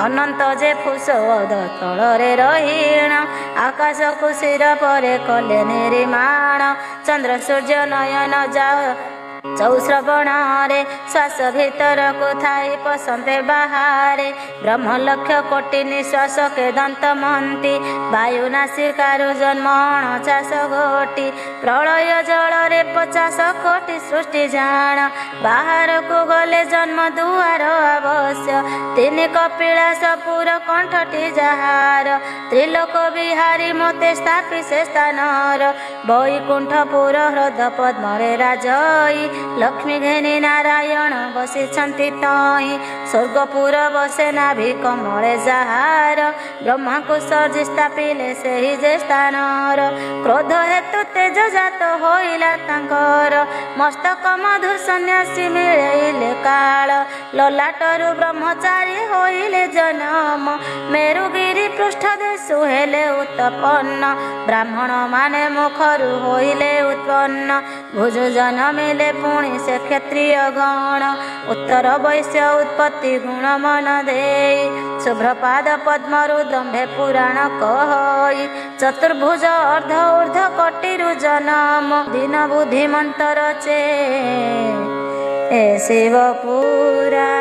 ଅନନ୍ତ ଯେ ଫୁସଦ ତଳରେ ରହିଣ ଆକାଶକୁ ଶିର ପରେ କଲେ ନିରିମାଣ ଚନ୍ଦ୍ର ସୂର୍ଯ୍ୟ ନୟନ ଯାଅ ଚୌଶ୍ରବଣରେ ଶ୍ୱାସ ଭିତରକୁ ଥାଇ ପସନ୍ତେ ବାହାରେ ବ୍ରହ୍ମ ଲକ୍ଷ କୋଟି ନିଶ୍ୱାସ କେଦାନ୍ତ ମନ୍ତି ବାୟୁ ନାସିକାରୁ ଜନ୍ମ 49 କୋଟି ପ୍ରଳୟ ଜଳରେ 50 କୋଟି ସୃଷ୍ଟି ଜାଣ ବାହାରକୁ ଗଲେ ଜନ୍ମ ଦୁଆର ଅବଶ୍ୟ ତିନି କପିଳାସ ପୁର କଣ୍ଠଟି ଯାହାର ତ୍ରିଲୋକ ବିହାରୀ ମୋତେ ସ୍ଥାପି ସେ ସ୍ଥାନର ବୈକୁଣ୍ଠପୁର ହ୍ରଦ ପଦ୍ମରେ ରାଜଇ ଲକ୍ଷ୍ମୀ ଘେନି ନାରାୟଣ ବସିଛନ୍ତି ତହିଁ ସ୍ୱର୍ଗପୁର ବସେ ନାଭି କମଳେ ଯାହାର ବ୍ରହ୍ମାକୁ ସର୍ଜି ସ୍ଥାପିଲେ ସେହି ଯେ ସ୍ଥାନର କ୍ରୋଧ ହେତୁ ତେଜ ଜାତ ହୋଇଲା ତାଙ୍କର ମସ୍ତକ ମଧୁ ସନ୍ନ୍ୟାସୀ ମିଳେଇଲେ କାଳ ଲଲାଟରୁ ବ୍ରହ୍ମଚାରୀ ହୋଇଲେ ଜନମ ମେରୁଗିରି ପୃଷ୍ଠଦେଶୁ ହେଲେ ଉତ୍ପନ୍ନ ବ୍ରାହ୍ମଣ ମାନେ ମୁଖରୁ ହୋଇଲେ ଉତ୍ପନ୍ନ ଭୁଜ ଜନମିଲେ ପୁଣି ସେ କ୍ଷତ୍ରିୟ ଗଣ ଉତ୍ତର ବୈଶ୍ୟ ଉତ୍ପତ୍ତି ଗୁଣ ମନ ଦେଇ ଶୁଭ୍ରପାଦ ପଦ୍ମରୁ ଦମ୍ଭେ ପୁରାଣ କହଇ ଚତୁର୍ଭୁଜ ଅର୍ଦ୍ଧ ଊର୍ଦ୍ଧ୍ୱ କୋଟିରୁ ଜନମ ଦିନ ବୁଦ୍ଧି ମନ୍ତର ଚେ ଏ ଶିବ ପୁରା